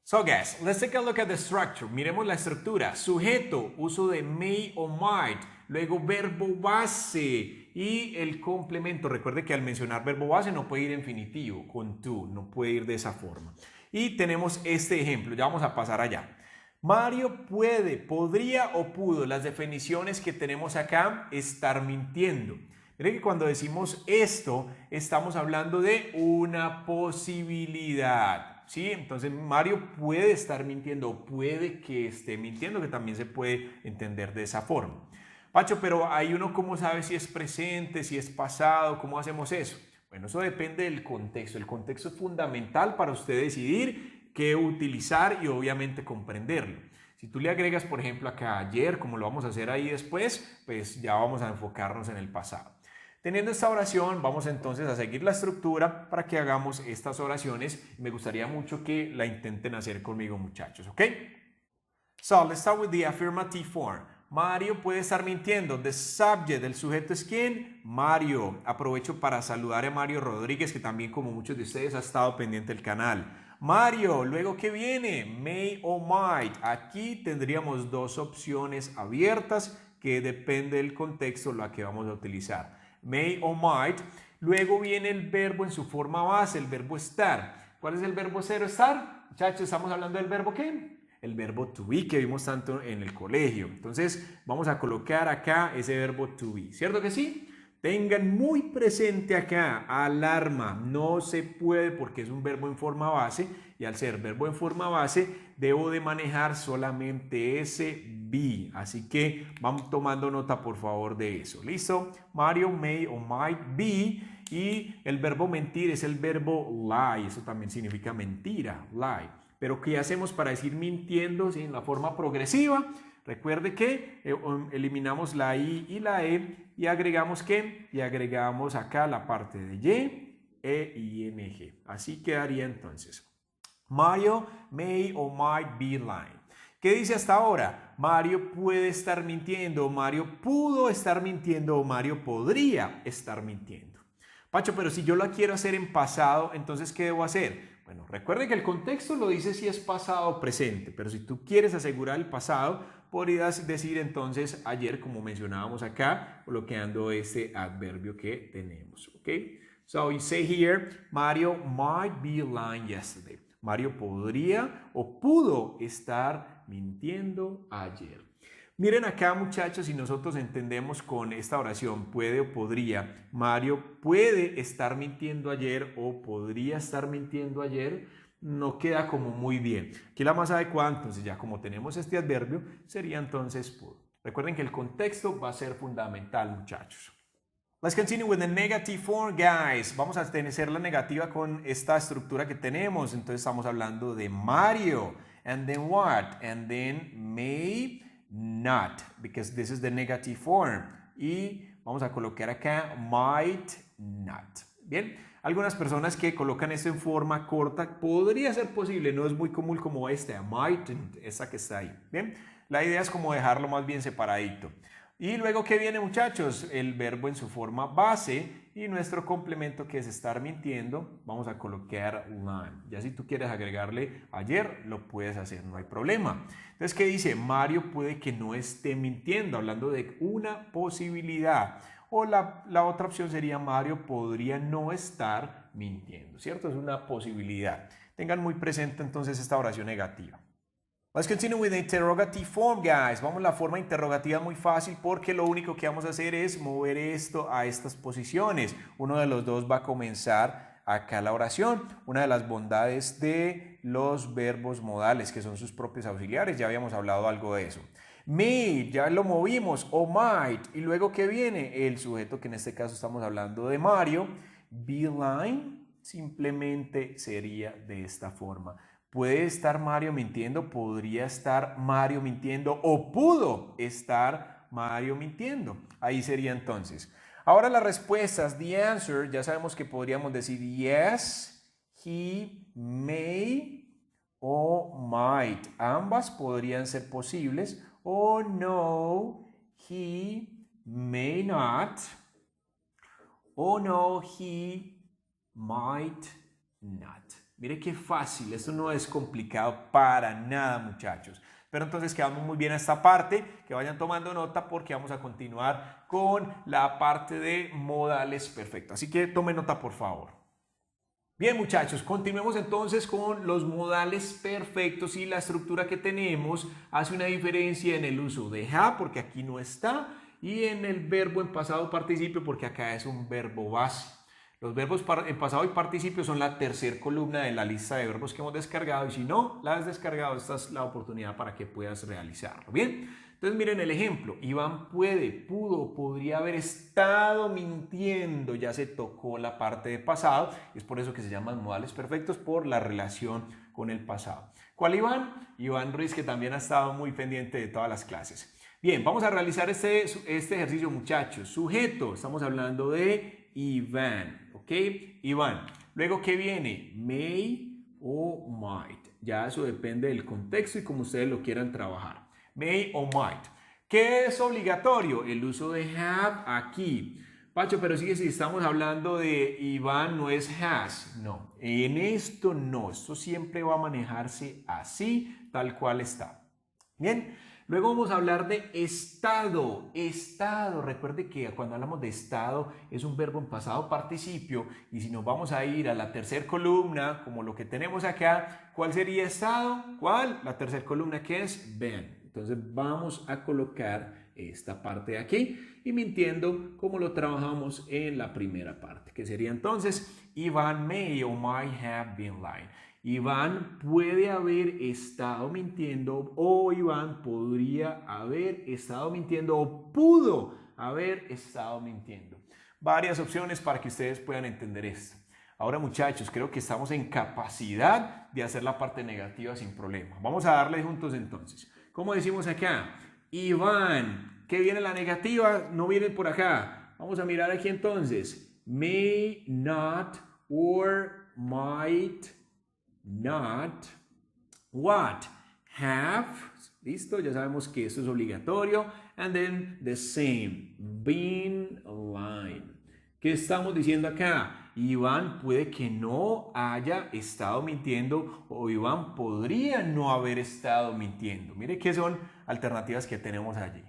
So guys, let's take a look at the structure. Miremos la estructura. Sujeto, uso de may o might. Luego verbo base y el complemento. Recuerde que al mencionar verbo base no puede ir en infinitivo, con to, no puede ir de esa forma. Y tenemos este ejemplo, ya vamos a pasar allá. Mario puede, podría o pudo, las definiciones que tenemos acá, estar mintiendo. Miren que cuando decimos esto, estamos hablando de una posibilidad. ¿Sí? Entonces Mario puede estar mintiendo o puede que esté mintiendo, que también se puede entender de esa forma. Pacho, pero hay uno cómo sabe si es presente, si es pasado, ¿cómo hacemos eso? Bueno, eso depende del contexto. El contexto es fundamental para usted decidir qué utilizar y obviamente comprenderlo. Si tú le agregas, por ejemplo, acá ayer, como lo vamos a hacer ahí después, pues ya vamos a enfocarnos en el pasado. Teniendo esta oración, vamos entonces a seguir la estructura para que hagamos estas oraciones. Me gustaría mucho que la intenten hacer conmigo, muchachos, ¿ok? So, let's start with the affirmative form. Mario puede estar mintiendo. The subject, el sujeto es ¿quién? Mario. Aprovecho para saludar a Mario Rodríguez, que también como muchos de ustedes ha estado pendiente del canal. Mario, luego ¿qué viene? May o might. Aquí tendríamos dos opciones abiertas que depende del contexto la que vamos a utilizar. May o might. Luego viene el verbo en su forma base, el verbo estar. ¿Cuál es el verbo ser o estar? Muchachos, estamos hablando del verbo ¿qué? El verbo to be que vimos tanto en el colegio. Entonces vamos a colocar acá ese verbo to be. ¿Cierto que sí? Tengan muy presente acá, alarma, no se puede porque es un verbo en forma base y al ser verbo en forma base debo de manejar solamente ese be. Así que vamos tomando nota por favor de eso. ¿Listo? Mario may o might be y el verbo mentir es el verbo lie. Eso también significa mentira, lie. Pero ¿qué hacemos para decir mintiendo en la forma progresiva? Recuerde que eliminamos la I y la E y agregamos ¿qué? Y agregamos acá la parte de Y, E y ING. Así quedaría entonces. Mario may or might be lying. ¿Qué dice hasta ahora? Mario puede estar mintiendo, Mario pudo estar mintiendo o Mario podría estar mintiendo. Pacho, pero si yo la quiero hacer en pasado, entonces ¿qué debo hacer? Bueno, recuerde que el contexto lo dice si es pasado o presente, pero si tú quieres asegurar el pasado, podrías decir entonces ayer, como mencionábamos acá, bloqueando este adverbio que tenemos, ¿ok? So you say here, Mario might be lying yesterday. Mario podría o pudo estar mintiendo ayer. Miren acá, muchachos, si nosotros entendemos con esta oración, puede o podría, Mario puede estar mintiendo ayer o podría estar mintiendo ayer, no queda como muy bien. Aquí la más adecuada, entonces ya como tenemos este adverbio, sería entonces pudo. Recuerden que el contexto va a ser fundamental, muchachos. Let's continue with the negative form, guys. Vamos a hacer la negativa con esta estructura que tenemos. Entonces estamos hablando de Mario. And then what? And then may not, because this is the negative form. Y vamos a colocar acá might not. Bien, algunas personas que colocan esto en forma corta, podría ser posible, no es muy común como mightn't, esta que está ahí. Bien, la idea es como dejarlo más bien separadito. Y luego, ¿qué viene, muchachos? El verbo en su forma base y nuestro complemento que es estar mintiendo, vamos a colocar lying. Ya si tú quieres agregarle ayer, lo puedes hacer, no hay problema. Entonces, ¿qué dice? Mario puede que no esté mintiendo, hablando de una posibilidad. O la otra opción sería Mario podría no estar mintiendo, ¿cierto? Es una posibilidad. Tengan muy presente entonces esta oración negativa. Let's continue with the interrogative form, guys. Vamos a la forma interrogativa muy fácil porque lo único que vamos a hacer es mover esto a estas posiciones. Uno de los dos va a comenzar acá la oración. Una de las bondades de los verbos modales, que son sus propios auxiliares, ya habíamos hablado algo de eso. May, ya lo movimos, o might. Y luego, ¿qué viene? El sujeto, que en este caso estamos hablando de Mario. Be lying, simplemente sería de esta forma. ¿Puede estar Mario mintiendo? ¿Podría estar Mario mintiendo? ¿O pudo estar Mario mintiendo? Ahí sería entonces. Ahora las respuestas, the answer, ya sabemos que podríamos decir yes, he may o might. Ambas podrían ser posibles. O no, he may not. O no, he might not. Mire qué fácil, esto no es complicado para nada, muchachos. Pero entonces quedamos muy bien a esta parte, que vayan tomando nota porque vamos a continuar con la parte de modales perfectos. Así que tomen nota, por favor. Bien, muchachos, continuemos entonces con los modales perfectos y la estructura que tenemos hace una diferencia en el uso de have, porque aquí no está, y en el verbo en pasado participio, porque acá es un verbo base. Los verbos en pasado y participio son la tercera columna de la lista de verbos que hemos descargado y si no la has descargado, esta es la oportunidad para que puedas realizarlo. Bien, entonces miren el ejemplo. Iván puede, pudo, podría haber estado mintiendo. Ya se tocó la parte de pasado. Es por eso que se llaman modales perfectos, por la relación con el pasado. ¿Cuál Iván? Iván Ruiz, que también ha estado muy pendiente de todas las clases. Bien, vamos a realizar este ejercicio, muchachos. Sujeto, estamos hablando de Iván, ¿ok? Iván. Luego, ¿qué viene? May o might. Ya eso depende del contexto y como ustedes lo quieran trabajar. May o might. ¿Qué es obligatorio? El uso de have aquí. Pacho, pero sigue si estamos hablando de Iván, no es has. No, en esto no. Esto siempre va a manejarse así, tal cual está. Bien. Luego vamos a hablar de estado. Estado, recuerde que cuando hablamos de estado es un verbo en pasado participio y si nos vamos a ir a la tercera columna, como lo que tenemos acá, ¿cuál sería estado? ¿Cuál? La tercera columna que es been. Entonces vamos a colocar esta parte de aquí y mintiendo como lo trabajamos en la primera parte, que sería entonces Iván may or might have been lying. Iván puede haber estado mintiendo o Iván podría haber estado mintiendo o pudo haber estado mintiendo. Varias opciones para que ustedes puedan entender esto. Ahora, muchachos, creo que estamos en capacidad de hacer la parte negativa sin problema. Vamos a darle juntos entonces. ¿Cómo decimos acá? Iván, ¿qué viene la negativa? No viene por acá. Vamos a mirar aquí entonces. May not or might not what? Have. Listo, ya sabemos que esto es obligatorio. And then the same. Been lying. ¿Qué estamos diciendo acá? Iván puede que no haya estado mintiendo o Iván podría no haber estado mintiendo. Mire qué son alternativas que tenemos allí.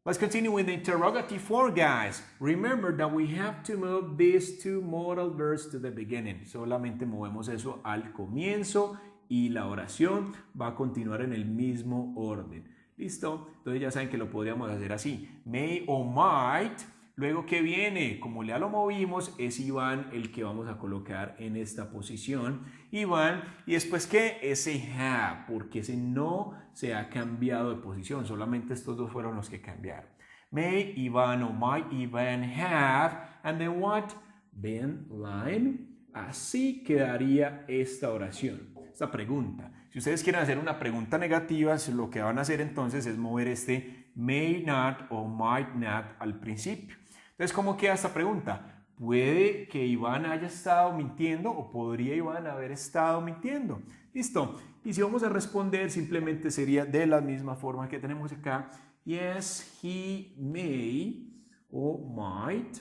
Let's continue with the interrogative form, guys. Remember that we have to move these two modal verbs to the beginning. Solamente movemos eso al comienzo y la oración va a continuar en el mismo orden. ¿Listo? Entonces ya saben que lo podríamos hacer así. May o might. Luego, ¿qué viene? Como ya lo movimos, es Iván el que vamos a colocar en esta posición. Iván, y después, ¿qué? Ese have, porque ese no se ha cambiado de posición. Solamente estos dos fueron los que cambiaron. May Iván o might Iván have, and then what? Been lying. Así quedaría esta oración, esta pregunta. Si ustedes quieren hacer una pregunta negativa, lo que van a hacer entonces es mover este may not o might not al principio. Entonces, ¿cómo queda esta pregunta? ¿Puede que Iván haya estado mintiendo o podría Iván haber estado mintiendo? ¿Listo? Y si vamos a responder, simplemente sería de la misma forma que tenemos acá. Yes, he may o might.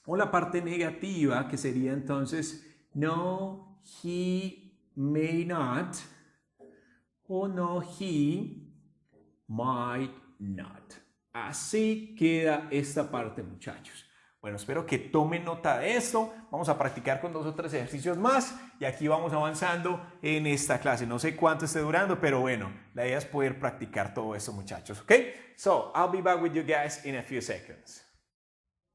O la parte negativa que sería entonces no, he may not. O no, he might not. Así queda esta parte, muchachos. Bueno, espero que tomen nota de esto. Vamos a practicar con 2 o 3 ejercicios más y aquí vamos avanzando en esta clase. No sé cuánto esté durando, pero bueno, la idea es poder practicar todo esto, muchachos. Okay? So, I'll be back with you guys in a few seconds.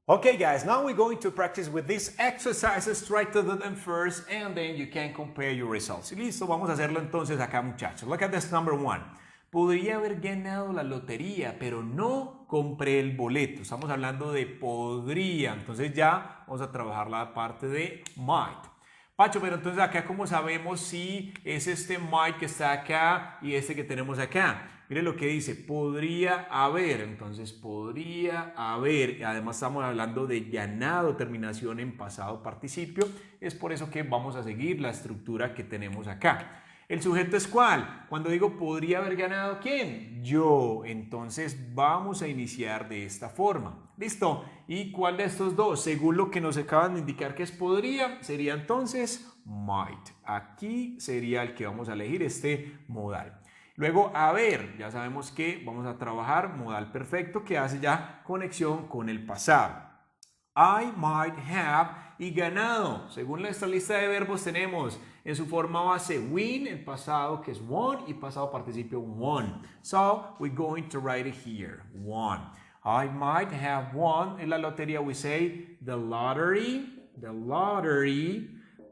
Okay, guys, now we're going to practice with these exercises. Try to do them first and then you can compare your results. Y listo, vamos a hacerlo entonces acá, muchachos. Look at this number 1. Podría haber ganado la lotería, pero no compré el boleto. Estamos hablando de podría. Entonces ya vamos a trabajar la parte de might. Pacho, pero entonces acá, ¿cómo sabemos si es este might que está acá y este que tenemos acá? Mire lo que dice, podría haber. Entonces, podría haber. Además, estamos hablando de ganado, terminación en pasado participio. Es por eso que vamos a seguir la estructura que tenemos acá. ¿El sujeto es cuál? Cuando digo podría haber ganado, ¿quién? Yo. Entonces vamos a iniciar de esta forma. ¿Listo? ¿Y cuál de estos dos? Según lo que nos acaban de indicar que es podría, sería entonces might. Aquí sería el que vamos a elegir, este modal. Luego, haber, ya sabemos que vamos a trabajar modal perfecto que hace ya conexión con el pasado. I might have y ganado. Según nuestra lista de verbos tenemos en su forma base win, el pasado que es won y pasado participio won. So, we're going to write it here, won. I might have won. En la lotería we say the lottery,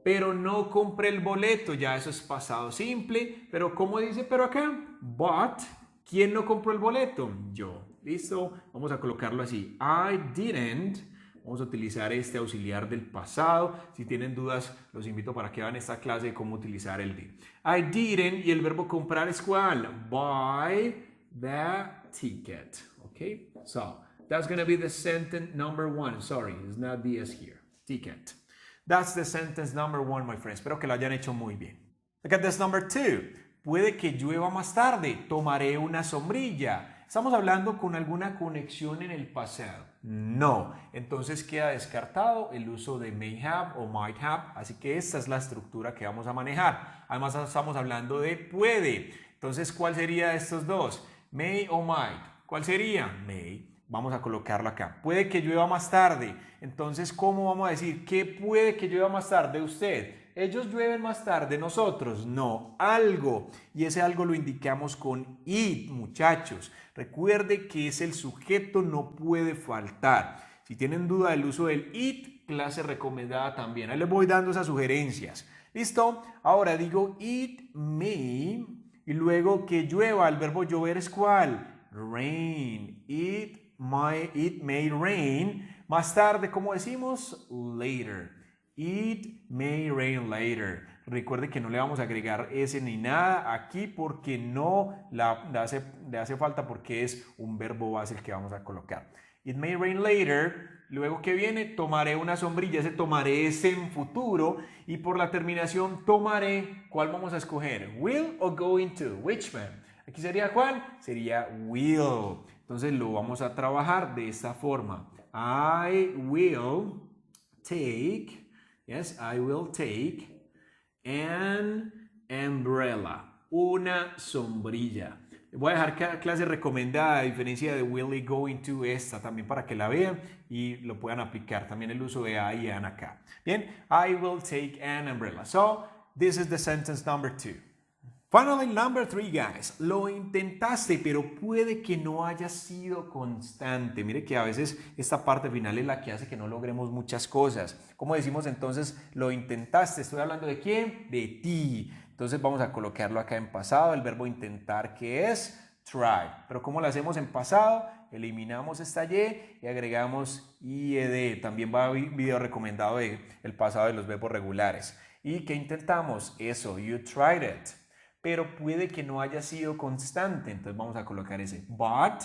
pero no compré el boleto, ya eso es pasado simple, pero ¿cómo dice pero acá? But, ¿quién no compró el boleto? Yo. ¿Listo? Vamos a colocarlo así. I didn't. Vamos a utilizar este auxiliar del pasado. Si tienen dudas, los invito para que vean esta clase de cómo utilizar el did. I didn't y el verbo comprar es ¿cuál? Buy the ticket. Okay? So, that's going to be the sentence number 1. Sorry, it's not the S here. Ticket. That's the sentence number 1, my friends. Espero que lo hayan hecho muy bien. Look at this number 2. Puede que llueva más tarde. Tomaré una sombrilla. ¿Estamos hablando con alguna conexión en el pasado? No. Entonces queda descartado el uso de may have o might have. Así que esta es la estructura que vamos a manejar. Además estamos hablando de puede. Entonces, ¿cuál sería de estos dos? May o might. ¿Cuál sería? May. Vamos a colocarlo acá. Puede que llueva más tarde. Entonces, ¿cómo vamos a decir? ¿Qué puede que llueva más tarde? Usted. ¿Ellos llueven más tarde? ¿Nosotros? No, algo. Y ese algo lo indicamos con it, muchachos. Recuerde que es el sujeto, no puede faltar. Si tienen duda del uso del it, clase recomendada también. Ahí les voy dando esas sugerencias. ¿Listo? Ahora digo it may y luego que llueva. El verbo llover es ¿cuál? Rain. It may rain. Más tarde, ¿cómo decimos? Later. It may rain later. Recuerde que no le vamos a agregar ese ni nada aquí porque no le hace falta porque es un verbo base el que vamos a colocar. It may rain later. Luego que viene, tomaré una sombrilla. Ese tomaré es en futuro. Y por la terminación tomaré, ¿cuál vamos a escoger? Will o going to? Which one? Aquí sería ¿cuál? Sería will. Entonces lo vamos a trabajar de esta forma. I will take... Yes, I will take an umbrella, una sombrilla. Voy a dejar cada clase recomendada a diferencia de will y going to esta también para que la vean y lo puedan aplicar. También el uso de I y an acá. Bien, I will take an umbrella. So, this is the sentence number 2. Finally, number 3, guys. Lo intentaste, pero puede que no haya sido constante. Mire que a veces esta parte final es la que hace que no logremos muchas cosas. ¿Cómo decimos entonces lo intentaste? ¿Estoy hablando de quién? De ti. Entonces vamos a colocarlo acá en pasado, el verbo intentar que es try. Pero ¿cómo lo hacemos en pasado? Eliminamos esta y agregamos ied. También va a haber video recomendado de el pasado de los verbos regulares. ¿Y qué intentamos? Eso, you tried it. Pero puede que no haya sido constante, entonces vamos a colocar ese but,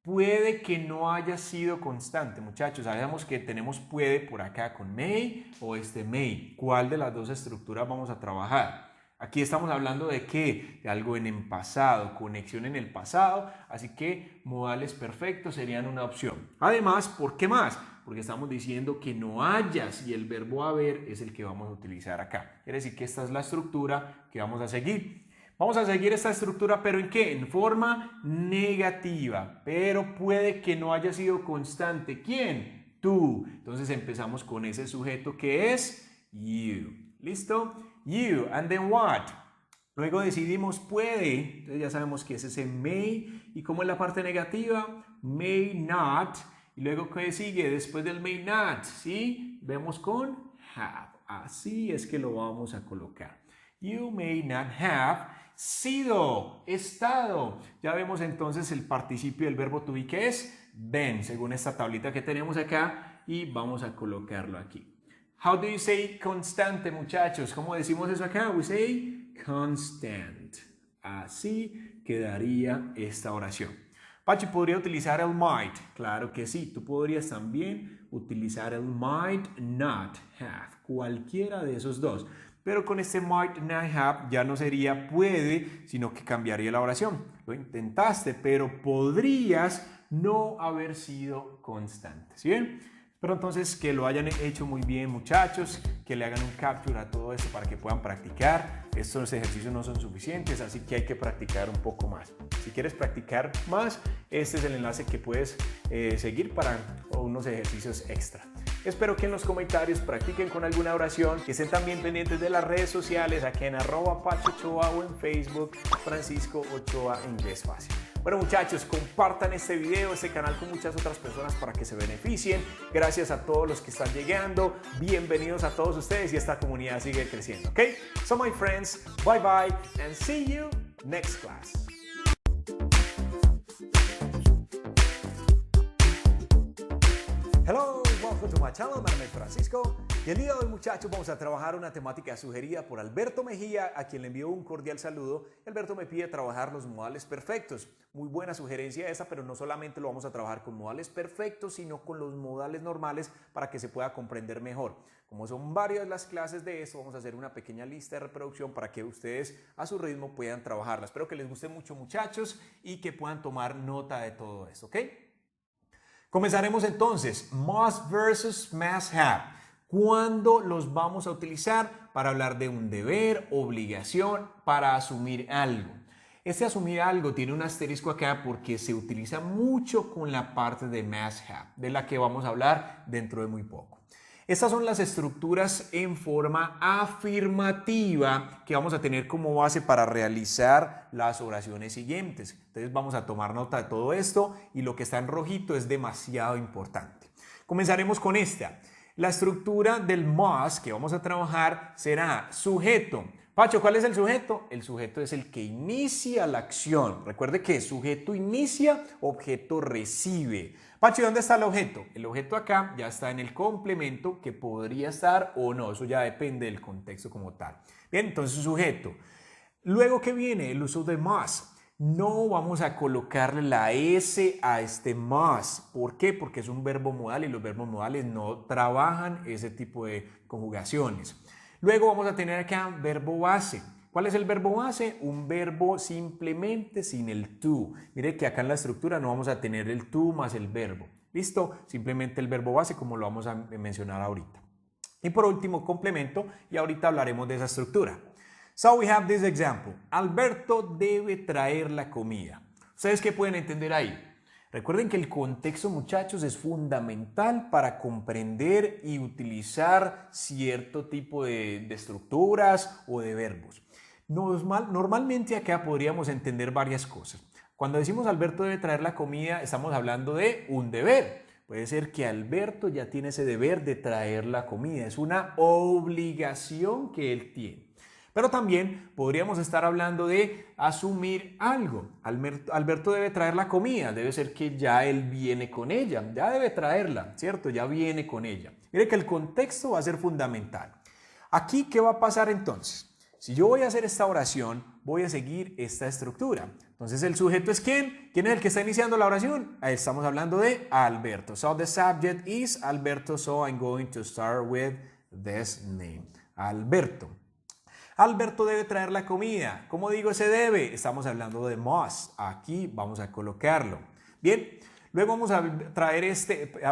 puede que no haya sido constante, muchachos, sabemos que tenemos puede por acá con may o este may, ¿cuál de las dos estructuras vamos a trabajar? Aquí estamos hablando de qué, de algo en el pasado, conexión en el pasado, así que modales perfectos serían una opción. Además, ¿por qué más? Porque estamos diciendo que no hayas y el verbo haber es el que vamos a utilizar acá. Quiere decir que esta es la estructura que vamos a seguir. Vamos a seguir esta estructura, ¿pero en qué? En forma negativa, pero puede que no haya sido constante. ¿Quién? Tú. Entonces empezamos con ese sujeto que es you. ¿Listo? You. And then what? Luego decidimos puede, entonces ya sabemos que es ese may. ¿Y cómo es la parte negativa? May not. Y luego, ¿qué sigue? Después del may not, ¿sí? Vemos con have. Así es que lo vamos a colocar. You may not have sido, estado. Ya vemos entonces el participio del verbo to be que es been, según esta tablita que tenemos acá y vamos a colocarlo aquí. How do you say constante, muchachos? ¿Cómo decimos eso acá? We say constant. Así quedaría esta oración. Pachi, ¿podría utilizar el might? Claro que sí. Tú podrías también utilizar el might not have. Cualquiera de esos dos. pero con este might not have ya no sería puede, sino que cambiaría la oración. Lo intentaste, pero podrías no haber sido constante. ¿Sí ven? Pero entonces que lo hayan hecho muy bien, muchachos, que le hagan un capture a todo esto para que puedan practicar. Estos ejercicios no son suficientes, así que hay que practicar un poco más. Si quieres practicar más, este es el enlace que puedes seguir para unos ejercicios extra. Espero que en los comentarios practiquen con alguna oración, que estén también pendientes de las redes sociales, aquí en @PachoOchoa o en Facebook, Francisco Ochoa Inglés Fácil. Bueno, muchachos, compartan este video, este canal con muchas otras personas para que se beneficien. Gracias a todos los que están llegando. Bienvenidos a todos ustedes y esta comunidad sigue creciendo, ¿ok? So my friends, bye bye and see you next class. Hello, welcome to my channel. My name is Francisco. Y el día de hoy, muchachos, vamos a trabajar una temática sugerida por Alberto Mejía, a quien le envío un cordial saludo. Alberto me pide trabajar los modales perfectos. Muy buena sugerencia esa, pero no solamente lo vamos a trabajar con modales perfectos, sino con los modales normales para que se pueda comprender mejor. Como son varias las clases de esto, vamos a hacer una pequeña lista de reproducción para que ustedes a su ritmo puedan trabajarla. Espero que les guste mucho, muchachos, y que puedan tomar nota de todo esto, ¿ok? Comenzaremos entonces, must versus must have. ¿Cuándo los vamos a utilizar? Para hablar de un deber, obligación, para asumir algo. Este asumir algo tiene un asterisco acá porque se utiliza mucho con la parte de must have, de la que vamos a hablar dentro de muy poco. Estas son las estructuras en forma afirmativa que vamos a tener como base para realizar las oraciones siguientes. Entonces vamos a tomar nota de todo esto y lo que está en rojito es demasiado importante. Comenzaremos con esta. La estructura del must que vamos a trabajar será sujeto. Pacho, ¿cuál es el sujeto? El sujeto es el que inicia la acción. Recuerde que sujeto inicia, objeto recibe. Pacho, ¿y dónde está el objeto? El objeto acá ya está en el complemento que podría estar o no. Eso ya depende del contexto como tal. Bien, entonces sujeto. Luego, ¿qué viene? El uso de must. No vamos a colocarle la S a este must. ¿Por qué? Porque es un verbo modal y los verbos modales no trabajan ese tipo de conjugaciones. Luego vamos a tener acá verbo base. ¿Cuál es el verbo base? Un verbo simplemente sin el to. Mire que acá en la estructura no vamos a tener el to más el verbo. ¿Listo? Simplemente el verbo base como lo vamos a mencionar ahorita. Y por último, complemento, y ahorita hablaremos de esa estructura. So we have this example. Alberto debe traer la comida. ¿Ustedes qué pueden entender ahí? Recuerden que el contexto, muchachos, es fundamental para comprender y utilizar cierto tipo de estructuras o de verbos. Normalmente acá podríamos entender varias cosas. Cuando decimos Alberto debe traer la comida, estamos hablando de un deber. Puede ser que Alberto ya tiene ese deber de traer la comida. Es una obligación que él tiene. Pero también podríamos estar hablando de asumir algo. Alberto debe traer la comida, debe ser que ya él viene con ella, ya debe traerla, ¿cierto? Ya viene con ella. Mire que el contexto va a ser fundamental. Aquí, ¿qué va a pasar entonces? Si yo voy a hacer esta oración, voy a seguir esta estructura. Entonces, ¿el sujeto es quién? ¿Quién es el que está iniciando la oración? Ahí estamos hablando de Alberto. So, the subject is Alberto, so I'm going to start with this name. Alberto. Alberto debe traer la comida. ¿Cómo digo ese debe? Estamos hablando de must. Aquí vamos a colocarlo. Bien, luego vamos a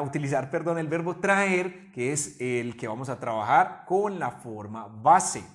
utilizar el verbo traer, que es el que vamos a trabajar con la forma base.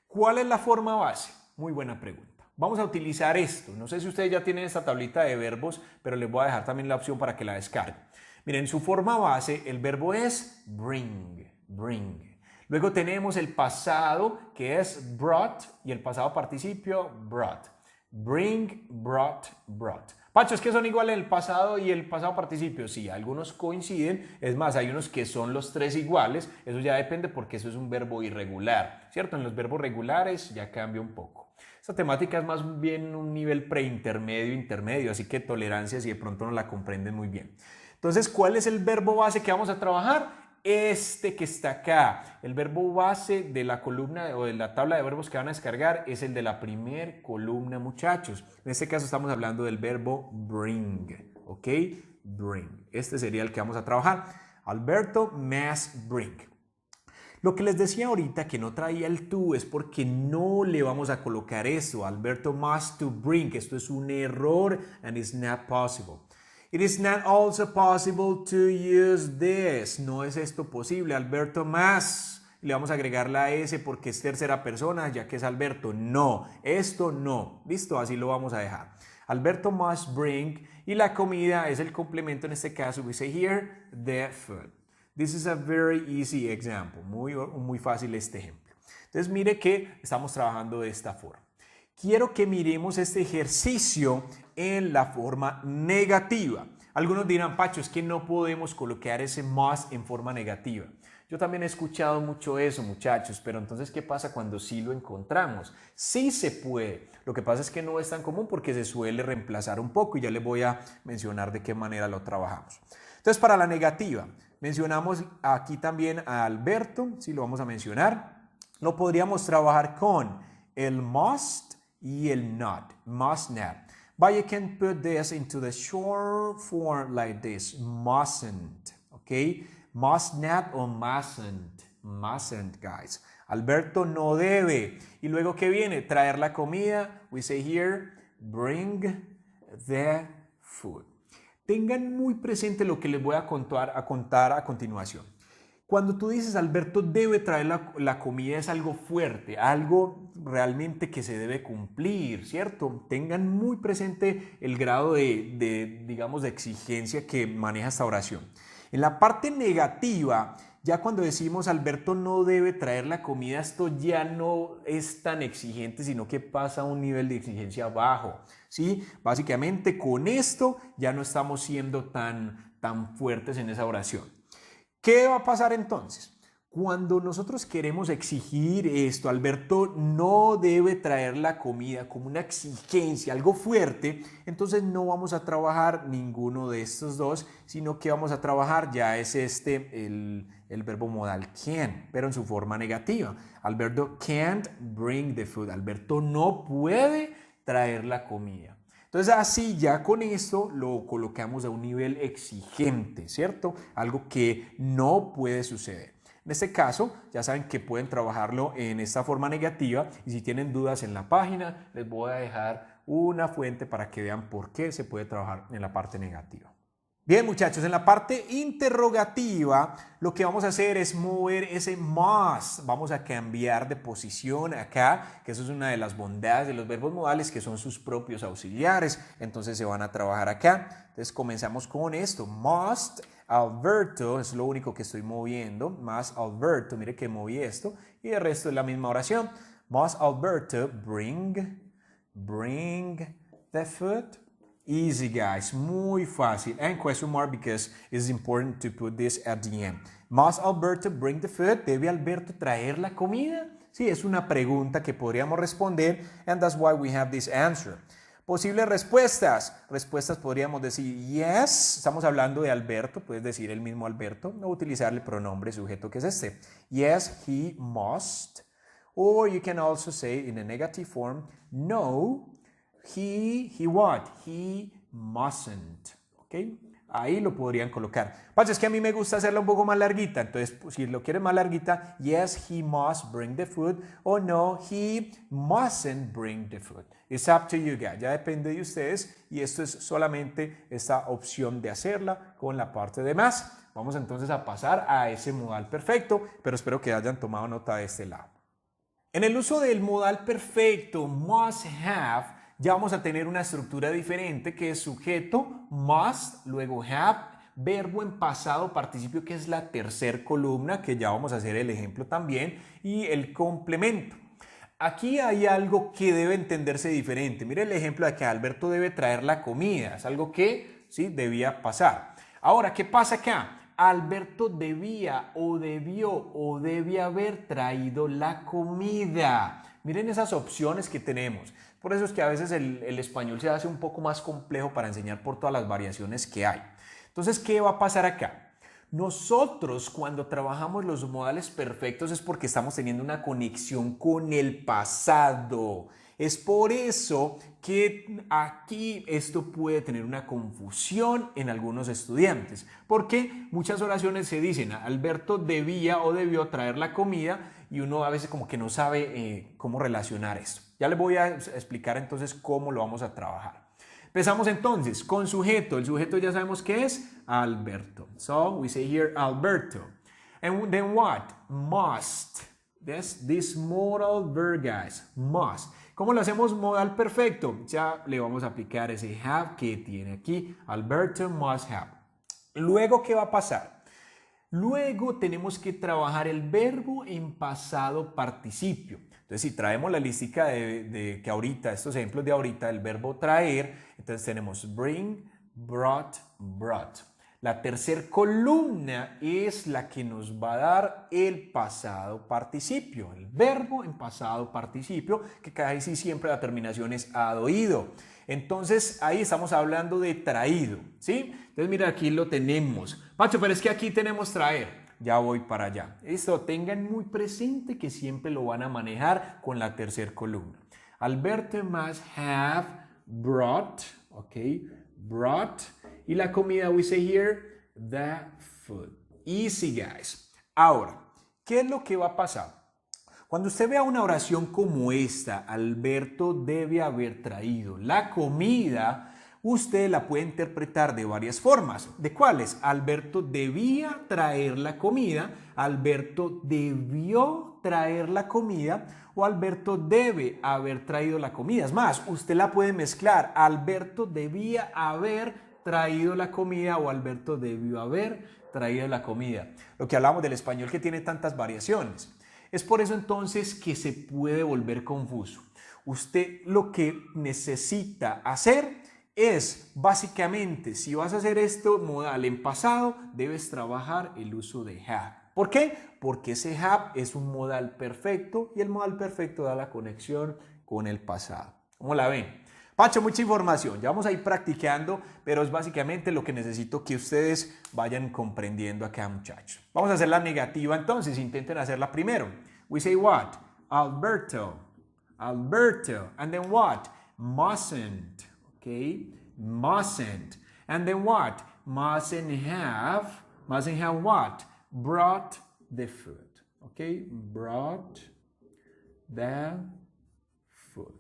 ¿Cuál es la forma base? Muy buena pregunta. Vamos a utilizar esto. No sé si ustedes ya tienen esta tablita de verbos, pero les voy a dejar también la opción para que la descarguen. Miren, su forma base, el verbo es bring, bring. Luego tenemos el pasado, que es brought, y el pasado participio, brought. Bring, brought, brought. Pacho, ¿es que son iguales el pasado y el pasado participio? Sí, algunos coinciden. Es más, hay unos que son los tres iguales. Eso ya depende porque eso es un verbo irregular, ¿cierto? En los verbos regulares ya cambia un poco. Esta temática es más bien un nivel preintermedio, intermedio, así que tolerancia si de pronto no la comprenden muy bien. Entonces, ¿cuál es el verbo base que vamos a trabajar? Este que está acá, el verbo base de la columna o de la tabla de verbos que van a descargar es el de la primer columna, muchachos. En este caso estamos hablando del verbo bring, ¿ok? Bring. Este sería el que vamos a trabajar. Alberto must bring. Lo que les decía ahorita que no traía el to es porque no le vamos a colocar esto. Alberto must to bring. Esto es un error and it's not possible. It is not also possible to use this. No es esto posible. Alberto must. Le vamos a agregar la S porque es tercera persona, ya que es Alberto. No, esto no. Listo, así lo vamos a dejar. Alberto must bring y la comida es el complemento en este caso. We say here, the food. This is a very easy example. Muy fácil este ejemplo. Entonces mire que estamos trabajando de esta forma. Quiero que miremos este ejercicio en la forma negativa. Algunos dirán, Pacho, es que no podemos colocar ese must en forma negativa. Yo también he escuchado mucho eso, muchachos, pero entonces, ¿qué pasa cuando sí lo encontramos? Sí se puede. Lo que pasa es que no es tan común porque se suele reemplazar un poco y ya les voy a mencionar de qué manera lo trabajamos. Entonces, para la negativa, mencionamos aquí también a Alberto, sí lo vamos a mencionar. Lo podríamos trabajar con el must y el not, must not. But you can put this into the short form like this, mustn't, okay? Must not o mustn't, mustn't, guys. Alberto no debe. Y luego, ¿qué viene? Traer la comida. We say here, bring the food. Tengan muy presente lo que les voy a contar a continuación. Cuando tú dices Alberto debe traer la comida es algo fuerte, algo realmente que se debe cumplir, ¿cierto? Tengan muy presente el grado digamos, de exigencia que maneja esta oración. En la parte negativa, ya cuando decimos Alberto no debe traer la comida, esto ya no es tan exigente, sino que pasa a un nivel de exigencia bajo, ¿sí? Básicamente con esto ya no estamos siendo tan fuertes en esa oración. ¿Qué va a pasar entonces? Cuando nosotros queremos exigir esto, Alberto no debe traer la comida como una exigencia, algo fuerte, entonces no vamos a trabajar ninguno de estos dos, sino que vamos a trabajar ya es el verbo modal can, pero en su forma negativa. Alberto can't bring the food. Alberto no puede traer la comida. Entonces así ya con esto lo colocamos a un nivel exigente, ¿cierto? Algo que no puede suceder. En este caso, ya saben que pueden trabajarlo en esta forma negativa y si tienen dudas en la página, les voy a dejar una fuente para que vean por qué se puede trabajar en la parte negativa. Bien, muchachos, en la parte interrogativa lo que vamos a hacer es mover ese must. Vamos a cambiar de posición acá, que eso es una de las bondades de los verbos modales, que son sus propios auxiliares. Entonces se van a trabajar acá. Entonces comenzamos con esto. Must Alberto, es lo único que estoy moviendo. Must Alberto, mire que moví esto. Y el resto es la misma oración. Must Alberto bring the food. Easy, guys, muy fácil. And question mark because it's important to put this at the end. Must Alberto bring the food? ¿Debe Alberto traer la comida? Sí, es una pregunta que podríamos responder and that's why we have this answer. Posibles respuestas. Respuestas podríamos decir yes. Estamos hablando de Alberto, puedes decir el mismo Alberto o utilizar el pronombre sujeto que es este. Yes, he must. Or you can also say in a negative form, no. He what? He mustn't. ¿Ok? Ahí lo podrían colocar. Pues es que a mí me gusta hacerla un poco más larguita. Entonces, pues, si lo quieres más larguita, yes, he must bring the food. O no, he mustn't bring the food. It's up to you guys. Ya depende de ustedes. Y esto es solamente esta opción de hacerla con la parte de más. Vamos entonces a pasar a ese modal perfecto. Pero espero que hayan tomado nota de este lado. En el uso del modal perfecto, must have, ya vamos a tener una estructura diferente que es sujeto, must, luego have, verbo en pasado participio que es la tercera columna, que ya vamos a hacer el ejemplo también, y el complemento. Aquí hay algo que debe entenderse diferente. Mire el ejemplo de que Alberto debe traer la comida, es algo que sí debía pasar. Ahora, ¿qué pasa acá? Alberto debía o debió o debe haber traído la comida. Miren esas opciones que tenemos. Por eso es que a veces el español se hace un poco más complejo para enseñar por todas las variaciones que hay. Entonces, ¿qué va a pasar acá? Nosotros cuando trabajamos los modales perfectos es porque estamos teniendo una conexión con el pasado. Es por eso que aquí esto puede tener una confusión en algunos estudiantes, porque muchas oraciones se dicen Alberto debía o debió traer la comida y uno a veces como que no sabe cómo relacionar esto. Ya les voy a explicar entonces cómo lo vamos a trabajar. Empezamos entonces con sujeto. El sujeto ya sabemos que es Alberto. So we say here Alberto. And then what? Must. This modal verb, guys. Must. ¿Cómo lo hacemos modal perfecto? Ya le vamos a aplicar ese have que tiene aquí. Alberto must have. Luego, ¿qué va a pasar? Luego tenemos que trabajar el verbo en pasado participio. Entonces, si traemos la listica de que ahorita, estos ejemplos de ahorita, el verbo traer, entonces tenemos bring, brought, brought. La tercera columna es la que nos va a dar el pasado participio, el verbo en pasado participio, que casi siempre la terminación es ad oído. Entonces, ahí estamos hablando de traído, ¿sí? Entonces, mira, aquí lo tenemos. Pacho, pero es que aquí tenemos traer. Ya voy para allá. Esto tengan muy presente que siempre lo van a manejar con la tercera columna. Alberto must have brought, ok, brought. Y la comida, we say here, the food. Easy, guys. Ahora, ¿qué es lo que va a pasar? Cuando usted vea una oración como esta, Alberto debe haber traído la comida, usted la puede interpretar de varias formas. ¿De cuáles? Alberto debía traer la comida, Alberto debió traer la comida o Alberto debe haber traído la comida. Es más, usted la puede mezclar. Alberto debía haber traído la comida o Alberto debió haber traído la comida. Lo que hablamos del español que tiene tantas variaciones. Es por eso entonces que se puede volver confuso. Usted lo que necesita hacer es básicamente, si vas a hacer esto modal en pasado, debes trabajar el uso de have. ¿Por qué? Porque ese have es un modal perfecto y el modal perfecto da la conexión con el pasado. ¿Cómo la ven? Pacho, mucha información, ya vamos a ir practicando, pero es básicamente lo que necesito que ustedes vayan comprendiendo acá, muchachos. Vamos a hacer la negativa entonces, intenten hacerla primero. We say what? Alberto, Alberto, and then what? Mustn't, okay? Mustn't, and then what? Mustn't have what? Brought the food, okay? Brought the food.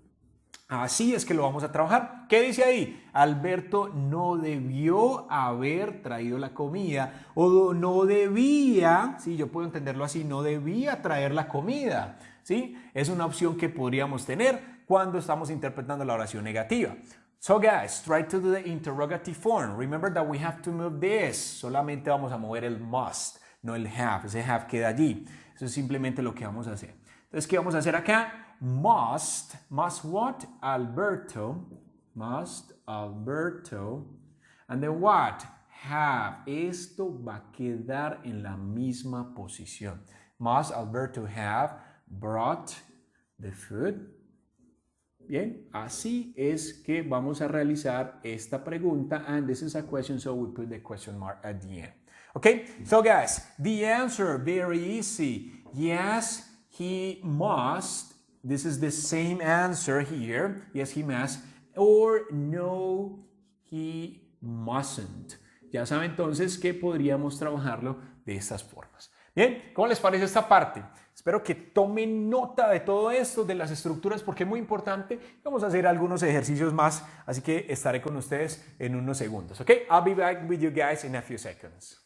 Así es que lo vamos a trabajar. ¿Qué dice ahí? Alberto no debió haber traído la comida o no debía, sí, yo puedo entenderlo así, no debía traer la comida, ¿sí? Es una opción que podríamos tener cuando estamos interpretando la oración negativa. So guys, try to do the interrogative form. Remember that we have to move this. Solamente vamos a mover el must, no el have. Ese have queda allí. Eso es simplemente lo que vamos a hacer. Entonces, ¿qué vamos a hacer acá? Must what? Alberto, must Alberto, and then what? Have. Esto va a quedar en la misma posición. Must Alberto have brought the food? Bien, así es que vamos a realizar esta pregunta, and this is a question, so we put the question mark at the end. Okay, so guys, the answer, very easy. Yes, he must. This is the same answer here. Yes, he must. Or no, he mustn't. Ya saben entonces que podríamos trabajarlo de estas formas. Bien, ¿cómo les parece esta parte? Espero que tomen nota de todo esto, de las estructuras, porque es muy importante. Vamos a hacer algunos ejercicios más, así que estaré con ustedes en unos segundos. Okay, I'll be back with you guys in a few seconds.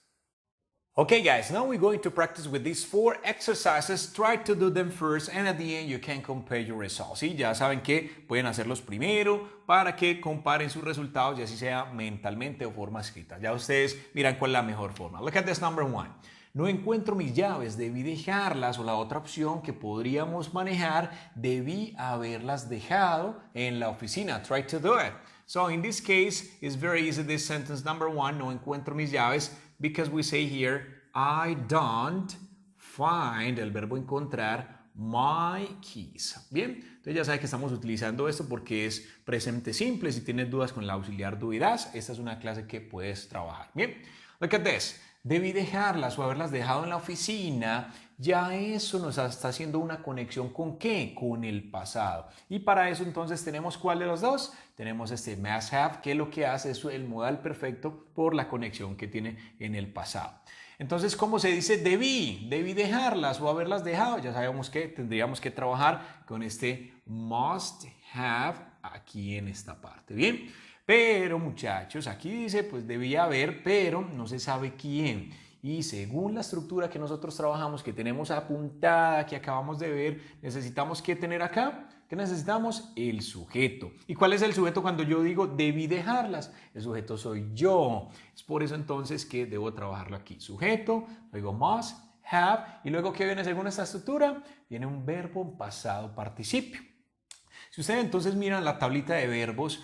Okay guys, now we're going to practice with these 4 exercises. Try to do them first and at the end you can compare your results. ¿Sí? Ya saben que pueden hacerlos primero para que comparen sus resultados y así sea mentalmente o forma escrita. Ya ustedes miran cuál es la mejor forma. Look at this number 1. No encuentro mis llaves, debí dejarlas, o la otra opción que podríamos manejar, debí haberlas dejado en la oficina. Try to do it. So in this case, it's very easy, this sentence number 1, no encuentro mis llaves, because we say here, I don't find, el verbo encontrar, my keys. Bien, entonces ya sabes que estamos utilizando esto porque es presente simple. Si tienes dudas con el auxiliar do y das, esta es una clase que puedes trabajar. Bien, look at this. Debí dejarlas o haberlas dejado en la oficina. Ya eso nos está haciendo una conexión ¿con qué? Con el pasado. Y para eso entonces tenemos ¿cuál de los dos? Tenemos este must have, que lo que hace es el modal perfecto por la conexión que tiene en el pasado. Entonces, ¿cómo se dice debí? Debí dejarlas o haberlas dejado. Ya sabemos que tendríamos que trabajar con este must have aquí en esta parte. Bien, pero muchachos, aquí dice pues debía haber, pero no se sabe quién. Y según la estructura que nosotros trabajamos, que tenemos apuntada, que acabamos de ver, necesitamos ¿qué tener acá? ¿Qué necesitamos? El sujeto. ¿Y cuál es el sujeto cuando yo digo debí dejarlas? El sujeto soy yo. Es por eso entonces que debo trabajarlo aquí. Sujeto, luego must, have, y luego ¿qué viene según esta estructura? Viene un verbo en pasado participio. Si ustedes entonces miran la tablita de verbos,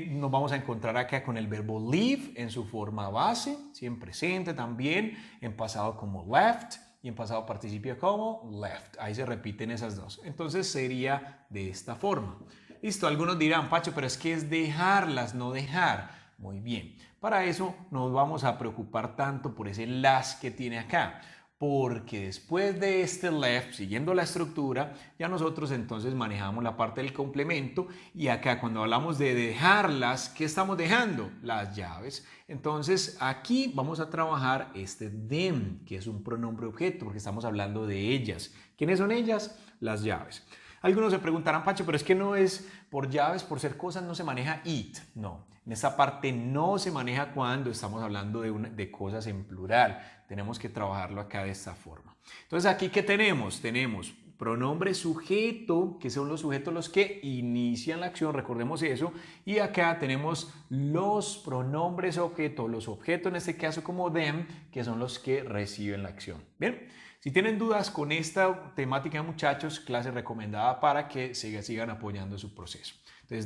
nos vamos a encontrar acá con el verbo leave en su forma base, ¿sí? En presente también, en pasado como left y en pasado participio como left. Ahí se repiten esas dos. Entonces sería de esta forma. Listo, algunos dirán, Pacho, pero es que es dejarlas, no dejar. Muy bien, para eso nos vamos a preocupar tanto por ese las que tiene acá. Porque después de este left, siguiendo la estructura, ya nosotros entonces manejamos la parte del complemento y acá cuando hablamos de dejarlas, ¿qué estamos dejando? Las llaves. Entonces aquí vamos a trabajar este them, que es un pronombre objeto, porque estamos hablando de ellas. ¿Quiénes son ellas? Las llaves. Algunos se preguntarán, Pacho, pero es que no es por llaves, por ser cosas, no se maneja it. No, en esta parte no se maneja cuando estamos hablando de cosas en plural. Tenemos que trabajarlo acá de esta forma. Entonces, aquí, ¿qué tenemos? Tenemos pronombre sujeto, que son los sujetos los que inician la acción, recordemos eso. Y acá tenemos los pronombres objeto, los objetos en este caso como them, que son los que reciben la acción. Bien. Si tienen dudas con esta temática, muchachos, clase recomendada para que sigan apoyando su proceso. Entonces,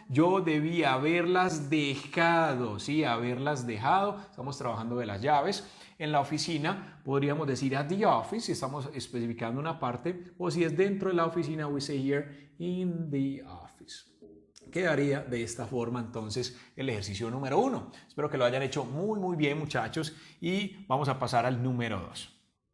yo debí haberlas dejado, ¿sí? Haberlas dejado. Estamos trabajando de las llaves. En la oficina podríamos decir at the office, si estamos especificando una parte, o si es dentro de la oficina, we say here in the office. Quedaría de esta forma entonces el ejercicio número 1. Espero que lo hayan hecho muy bien, muchachos, y vamos a pasar al número 2.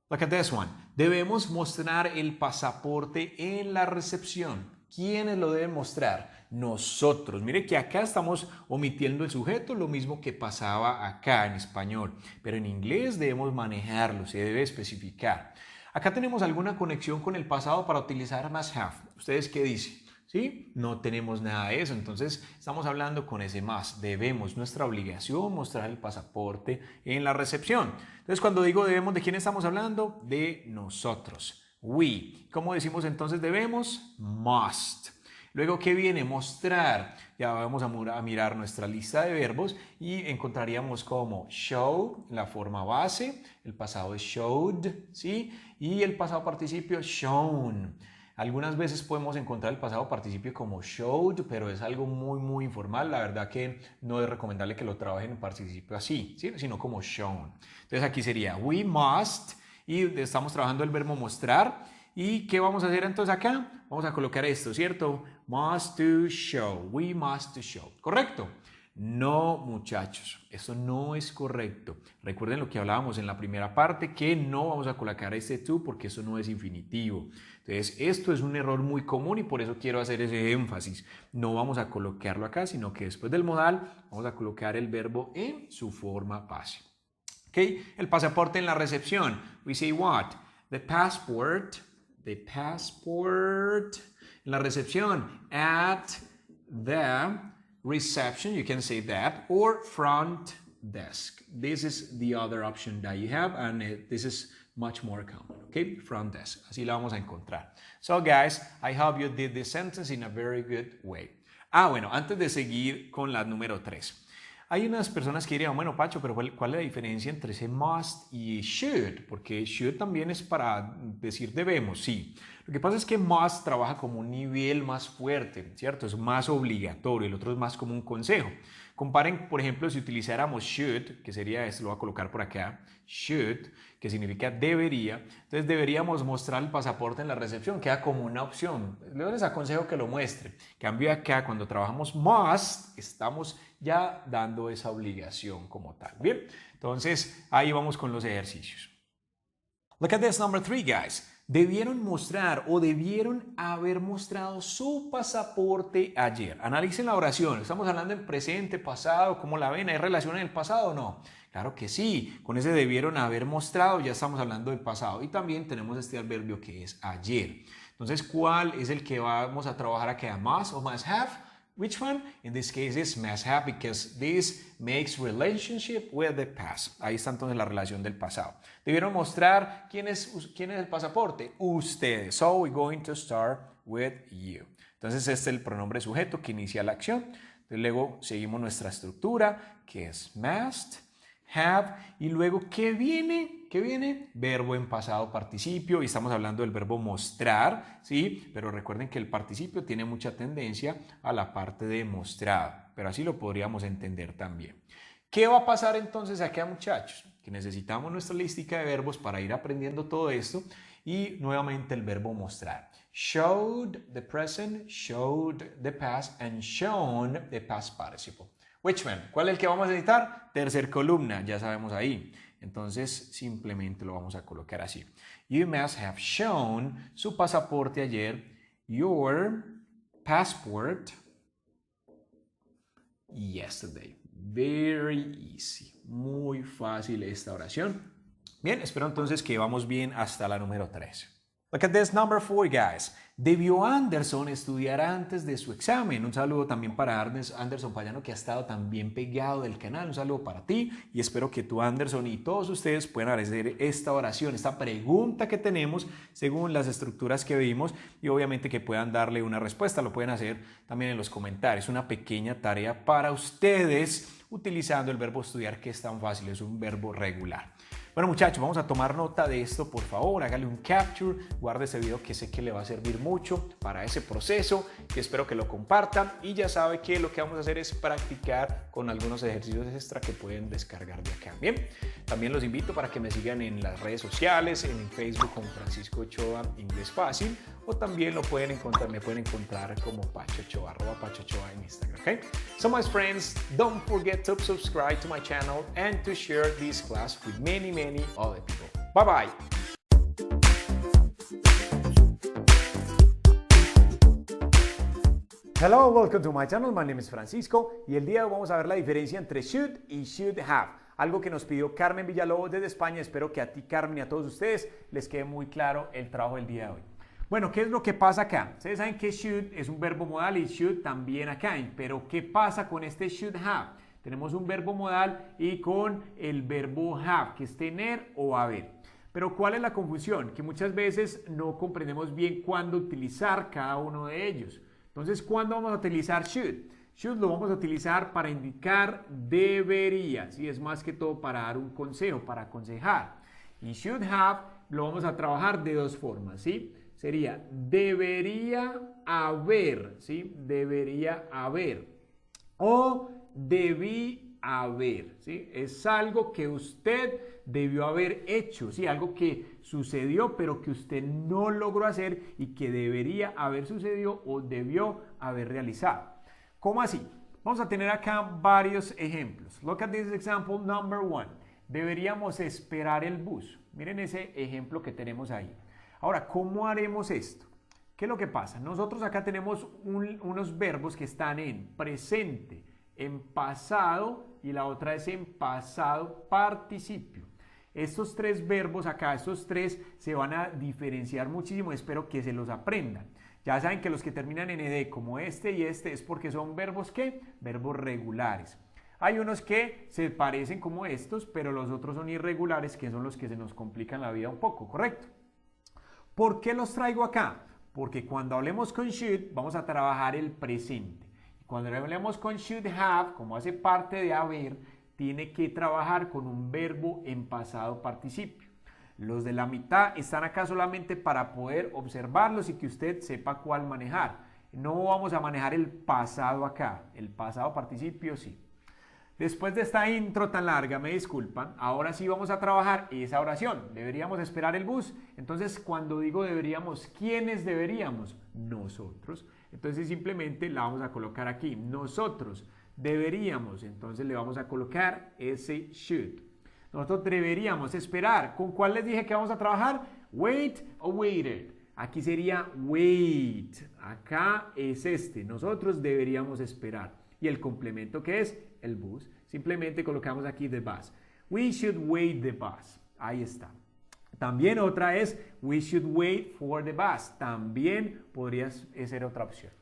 Look at this one. Debemos mostrar el pasaporte en la recepción. ¿Quiénes lo deben mostrar? Nosotros. Mire que acá estamos omitiendo el sujeto, lo mismo que pasaba acá en español. Pero en inglés debemos manejarlo, se debe especificar. Acá tenemos alguna conexión con el pasado para utilizar must have. ¿Ustedes qué dicen? ¿Sí? No tenemos nada de eso, entonces estamos hablando con ese más. Debemos, nuestra obligación, mostrar el pasaporte en la recepción. Entonces, cuando digo debemos, ¿de quién estamos hablando? De nosotros. We. ¿Cómo decimos entonces debemos? Must. Luego, ¿qué viene? Mostrar. Ya vamos a mirar nuestra lista de verbos y encontraríamos como show, la forma base, el pasado es showed, ¿sí? Y el pasado participio, shown. Algunas veces podemos encontrar el pasado participio como showed, pero es algo muy informal. La verdad que no es recomendable que lo trabajen en participio así, ¿sí? Sino como shown. Entonces aquí sería we must y estamos trabajando el verbo mostrar. ¿Y qué vamos a hacer entonces acá? Vamos a colocar esto, ¿cierto? Must to show. We must to show. ¿Correcto? No, muchachos, eso no es correcto. Recuerden lo que hablábamos en la primera parte, que no vamos a colocar este to porque eso no es infinitivo. Entonces, esto es un error muy común y por eso quiero hacer ese énfasis. No vamos a colocarlo acá, sino que después del modal vamos a colocar el verbo en su forma base. ¿Ok? El pasaporte en la recepción. We say what? The passport. The passport. En la recepción. At the reception, you can say that, or front desk. This is the other option that you have, and this is much more common, okay? Front desk. Así la vamos a encontrar. So, guys, I hope you did this sentence in a very good way. Bueno, antes de seguir con la número 3. Hay unas personas que dirían, bueno, Pacho, pero ¿cuál es la diferencia entre ese must y should? Porque should también es para decir debemos, sí. Lo que pasa es que must trabaja como un nivel más fuerte, ¿cierto? Es más obligatorio, el otro es más como un consejo. Comparen, por ejemplo, si utilizáramos should, que sería esto, lo voy a colocar por acá, should, que significa debería. Entonces deberíamos mostrar el pasaporte en la recepción, queda como una opción. Luego les aconsejo que lo muestre. Cambio acá, cuando trabajamos must, estamos ya dando esa obligación como tal. Bien, entonces ahí vamos con los ejercicios. Look at this number 3, guys. Debieron mostrar o debieron haber mostrado su pasaporte ayer. Analicen la oración. Estamos hablando en presente, pasado, ¿cómo la ven? ¿Hay relación en el pasado o no? Claro que sí. Con ese debieron haber mostrado ya estamos hablando del pasado. Y también tenemos este adverbio que es ayer. Entonces, ¿cuál es el que vamos a trabajar acá? ¿Must o must have? Which one? In this case is must have because this makes relationship with the past. Ahí está entonces la relación del pasado. Debieron mostrar quién es el pasaporte. Ustedes. So we're going to start with you. Entonces este es el pronombre sujeto que inicia la acción. Entonces, luego seguimos nuestra estructura que es must, have y luego ¿qué viene? ¿Qué viene? Verbo en pasado participio y estamos hablando del verbo mostrar, ¿sí? Pero recuerden que el participio tiene mucha tendencia a la parte de mostrado, pero así lo podríamos entender también. ¿Qué va a pasar entonces acá, muchachos? Que necesitamos nuestra listica de verbos para ir aprendiendo todo esto y nuevamente el verbo mostrar. Showed the present, showed the past and shown the past participle. Which one? ¿Cuál es el que vamos a necesitar? Tercer columna, ya sabemos ahí. Entonces simplemente lo vamos a colocar así. You must have shown su pasaporte ayer. Your passport yesterday. Very easy. Muy fácil esta oración. Bien, espero entonces que vamos bien hasta la número 3. Look at this number 4, guys. ¿Debió Anderson estudiar antes de su examen? Un saludo también para Anderson Payano, que ha estado también pegado del canal. Un saludo para ti y espero que tú, Anderson, y todos ustedes puedan hacer esta oración, esta pregunta que tenemos según las estructuras que vimos y obviamente que puedan darle una respuesta. Lo pueden hacer también en los comentarios. Una pequeña tarea para ustedes utilizando el verbo estudiar, que es tan fácil, es un verbo regular. Bueno, muchachos, vamos a tomar nota de esto, por favor, hágale un capture, guarde ese video que sé que le va a servir mucho para ese proceso, que espero que lo compartan y ya sabe que lo que vamos a hacer es practicar con algunos ejercicios extra que pueden descargar de acá. Bien, también los invito para que me sigan en las redes sociales, en Facebook con Francisco Ochoa Inglés Fácil, o también me pueden encontrar como Pacho Ochoa, @PachoOchoa en Instagram, okay? So my friends, don't forget to subscribe to my channel and to share this class with many other people. Bye bye. Hello, welcome to my channel. My name is Francisco y el día de hoy vamos a ver la diferencia entre should y should have. Algo que nos pidió Carmen Villalobos desde España. Espero que a ti, Carmen, y a todos ustedes les quede muy claro el trabajo del día de hoy. Bueno, ¿qué es lo que pasa acá? Ustedes saben que should es un verbo modal y should también acá. Pero ¿qué pasa con este should have? Tenemos un verbo modal y con el verbo have, que es tener o haber. Pero ¿cuál es la confusión? Que muchas veces no comprendemos bien cuándo utilizar cada uno de ellos. Entonces, ¿cuándo vamos a utilizar should? Should lo vamos a utilizar para indicar debería, ¿sí? Es más que todo para dar un consejo, para aconsejar. Y should have lo vamos a trabajar de dos formas, ¿sí? Sería debería haber, ¿sí? Debería haber. O debí haber, ¿sí? Es algo que usted debió haber hecho, ¿sí? Algo que sucedió pero que usted no logró hacer y que debería haber sucedido o debió haber realizado. ¿Cómo así? Vamos a tener acá varios ejemplos. Look at this example number 1. Deberíamos esperar el bus. Miren ese ejemplo que tenemos ahí. Ahora, ¿cómo haremos esto? ¿Qué es lo que pasa? Nosotros acá tenemos unos verbos que están en presente, en pasado y la otra es en pasado participio. Estos tres verbos acá, estos tres se van a diferenciar muchísimo, espero que se los aprendan. Ya saben que los que terminan en ed como este y este es porque son verbos ¿qué? Verbos regulares. Hay unos que se parecen como estos, pero los otros son irregulares, que son los que se nos complican la vida un poco, ¿correcto? ¿Por qué los traigo acá? Porque cuando hablemos con should vamos a trabajar el presente. Cuando hablemos con should have, como hace parte de haber, tiene que trabajar con un verbo en pasado participio. Los de la mitad están acá solamente para poder observarlos y que usted sepa cuál manejar. No vamos a manejar el pasado acá, el pasado participio sí. Después de esta intro tan larga, me disculpan, ahora sí vamos a trabajar esa oración. Deberíamos esperar el bus. Entonces, cuando digo deberíamos, ¿quiénes deberíamos? Nosotros. Entonces, simplemente la vamos a colocar aquí. Nosotros deberíamos. Entonces, le vamos a colocar ese should. Nosotros deberíamos esperar. ¿Con cuál les dije que vamos a trabajar? Wait o waited. Aquí sería wait. Acá es este. Nosotros deberíamos esperar. Y el complemento que es el bus. Simplemente colocamos aquí the bus. We should wait the bus. Ahí está. También otra es we should wait for the bus. También podría ser otra opción.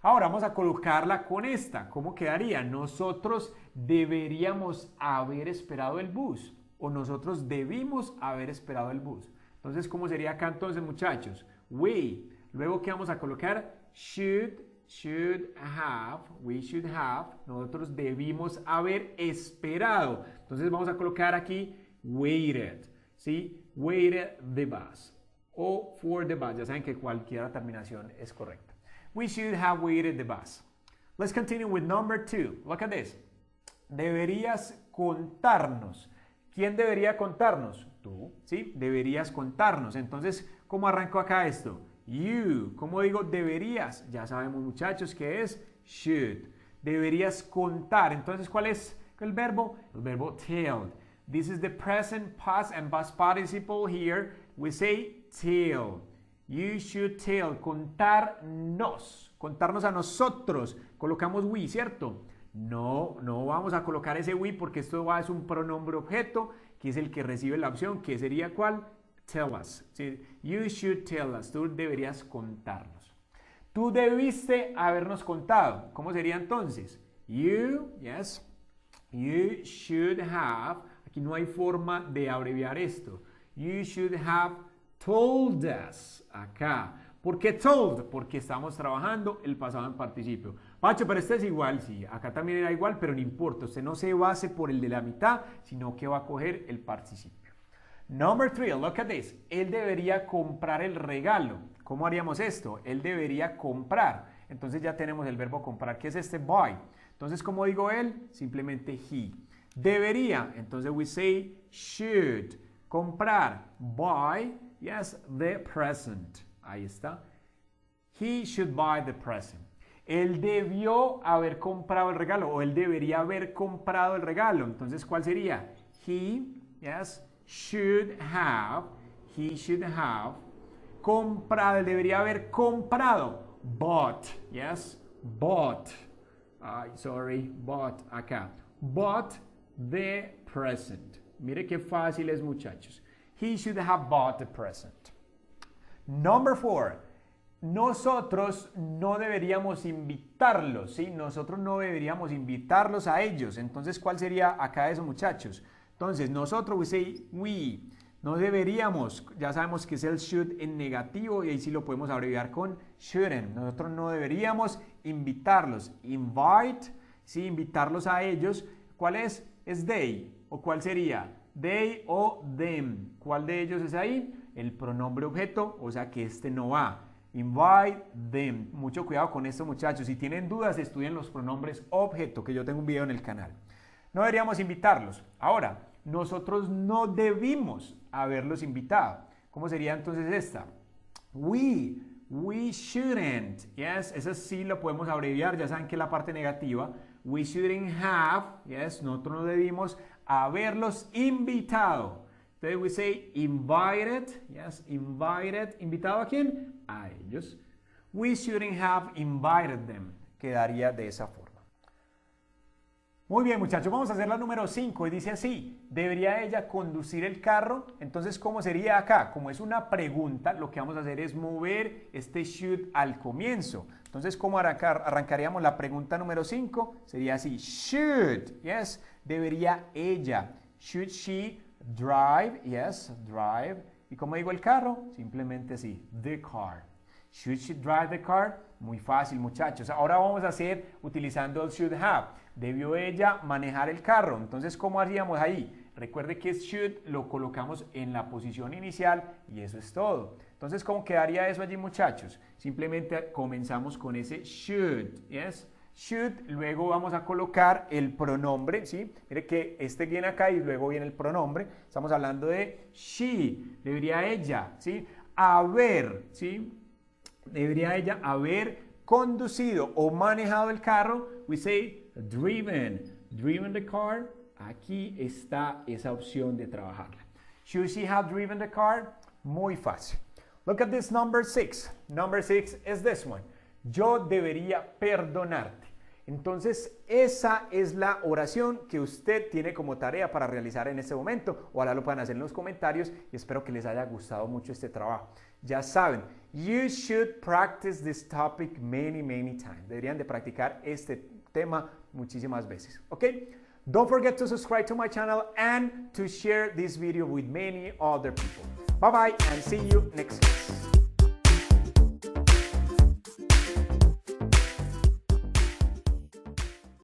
Ahora vamos a colocarla con esta. ¿Cómo quedaría? Nosotros deberíamos haber esperado el bus. O nosotros debimos haber esperado el bus. Entonces, ¿cómo sería acá entonces, muchachos? We. Luego, ¿qué vamos a colocar? Should have, we should have, nosotros debimos haber esperado. Entonces vamos a colocar aquí waited, ¿sí? Waited the bus o for the bus. Ya saben que cualquier terminación es correcta. We should have waited the bus. Let's continue with number 2. Look at this. Deberías contarnos. ¿Quién debería contarnos? Tú, ¿sí? Deberías contarnos. Entonces, ¿cómo arrancó acá esto? You. ¿Cómo digo deberías? Ya sabemos, muchachos, que es should. Deberías contar. Entonces, ¿cuál es el verbo? El verbo tell. This is the present, past, and past participle here. We say tell. You should tell. Contarnos. Contarnos a nosotros. Colocamos we, ¿cierto? No vamos a colocar ese we porque esto es un pronombre objeto, que es el que recibe la opción, que sería ¿cuál? Tell us. ¿Sí? You should tell us. Tú deberías contarnos. Tú debiste habernos contado. ¿Cómo sería entonces? You, yes. You should have. Aquí no hay forma de abreviar esto. You should have told us. Acá. ¿Por qué told? Porque estamos trabajando el pasado en participio. Pacho, pero este es igual, sí. Acá también era igual, pero no importa. Usted no se base por el de la mitad, sino que va a coger el participio. Number 3, look at this. Él debería comprar el regalo. ¿Cómo haríamos esto? Él debería comprar. Entonces ya tenemos el verbo comprar, que es este buy. Entonces, ¿cómo digo él? Simplemente he. Debería. Entonces, we say should. Comprar. Buy. Yes, the present. Ahí está. He should buy the present. Él debió haber comprado el regalo o él debería haber comprado el regalo. Entonces, ¿cuál sería? He, yes, should have. He should have comprado. Él debería haber comprado. Bought, yes, bought. Bought acá. Bought the present. Mire qué fácil es, muchachos. He should have bought the present. Number 4, nosotros no deberíamos invitarlos, ¿sí? Nosotros no deberíamos invitarlos a ellos. Entonces, ¿cuál sería acá eso, muchachos? Entonces, nosotros, we say we, no deberíamos, ya sabemos que es el should en negativo y ahí sí lo podemos abreviar con shouldn't. Nosotros no deberíamos invitarlos. Invite, ¿sí? Invitarlos a ellos. ¿Cuál es? Es they. ¿O cuál sería? They o them. ¿Cuál de ellos es ahí? El pronombre objeto, o sea que este no va. Invite them. Mucho cuidado con esto, muchachos. Si tienen dudas, estudien los pronombres objeto, que yo tengo un video en el canal. No deberíamos invitarlos. Ahora, nosotros no debimos haberlos invitado. ¿Cómo sería entonces esta? We shouldn't. Yes, esa sí lo podemos abreviar. Ya saben que es la parte negativa. We shouldn't have. Yes, nosotros no debimos haberlos invitado. Entonces we say invited, yes, invited. ¿Invitado a quién? A ellos. We shouldn't have invited them. Quedaría de esa forma. Muy bien, muchachos, vamos a hacer la número 5 y dice así: ¿debería ella conducir el carro? Entonces, ¿cómo sería acá? Como es una pregunta, lo que vamos a hacer es mover este should al comienzo. Entonces, ¿cómo arrancaríamos la pregunta número 5? Sería así: should, yes, ¿debería ella? Should she drive? Yes, drive. ¿Y cómo digo el carro? Simplemente así, the car. Should she drive the car? Muy fácil, muchachos. Ahora vamos a hacer utilizando el should have. ¿Debió ella manejar el carro? Entonces, ¿cómo haríamos ahí? Recuerde que should lo colocamos en la posición inicial y eso es todo. Entonces, ¿cómo quedaría eso allí, muchachos? Simplemente comenzamos con ese should, yes. should, luego vamos a colocar el pronombre, ¿sí? Mire que viene acá y luego viene el pronombre. Estamos hablando de she, debería ella, ¿sí? Haber, ¿sí? Debería ella haber conducido o manejado el carro. We say driven, driven the car. Aquí está esa opción de trabajarla. Should she have driven the car? Muy fácil. Look at this number 6. Number 6 is this one. Yo debería perdonarte. Entonces, esa es la oración que usted tiene como tarea para realizar en este momento. Ojalá lo puedan hacer en los comentarios y espero que les haya gustado mucho este trabajo. Ya saben, you should practice this topic many, many times. Deberían de practicar este tema muchísimas veces. ¿Ok? Don't forget to subscribe to my channel and to share this video with many other people. Bye bye and see you next class.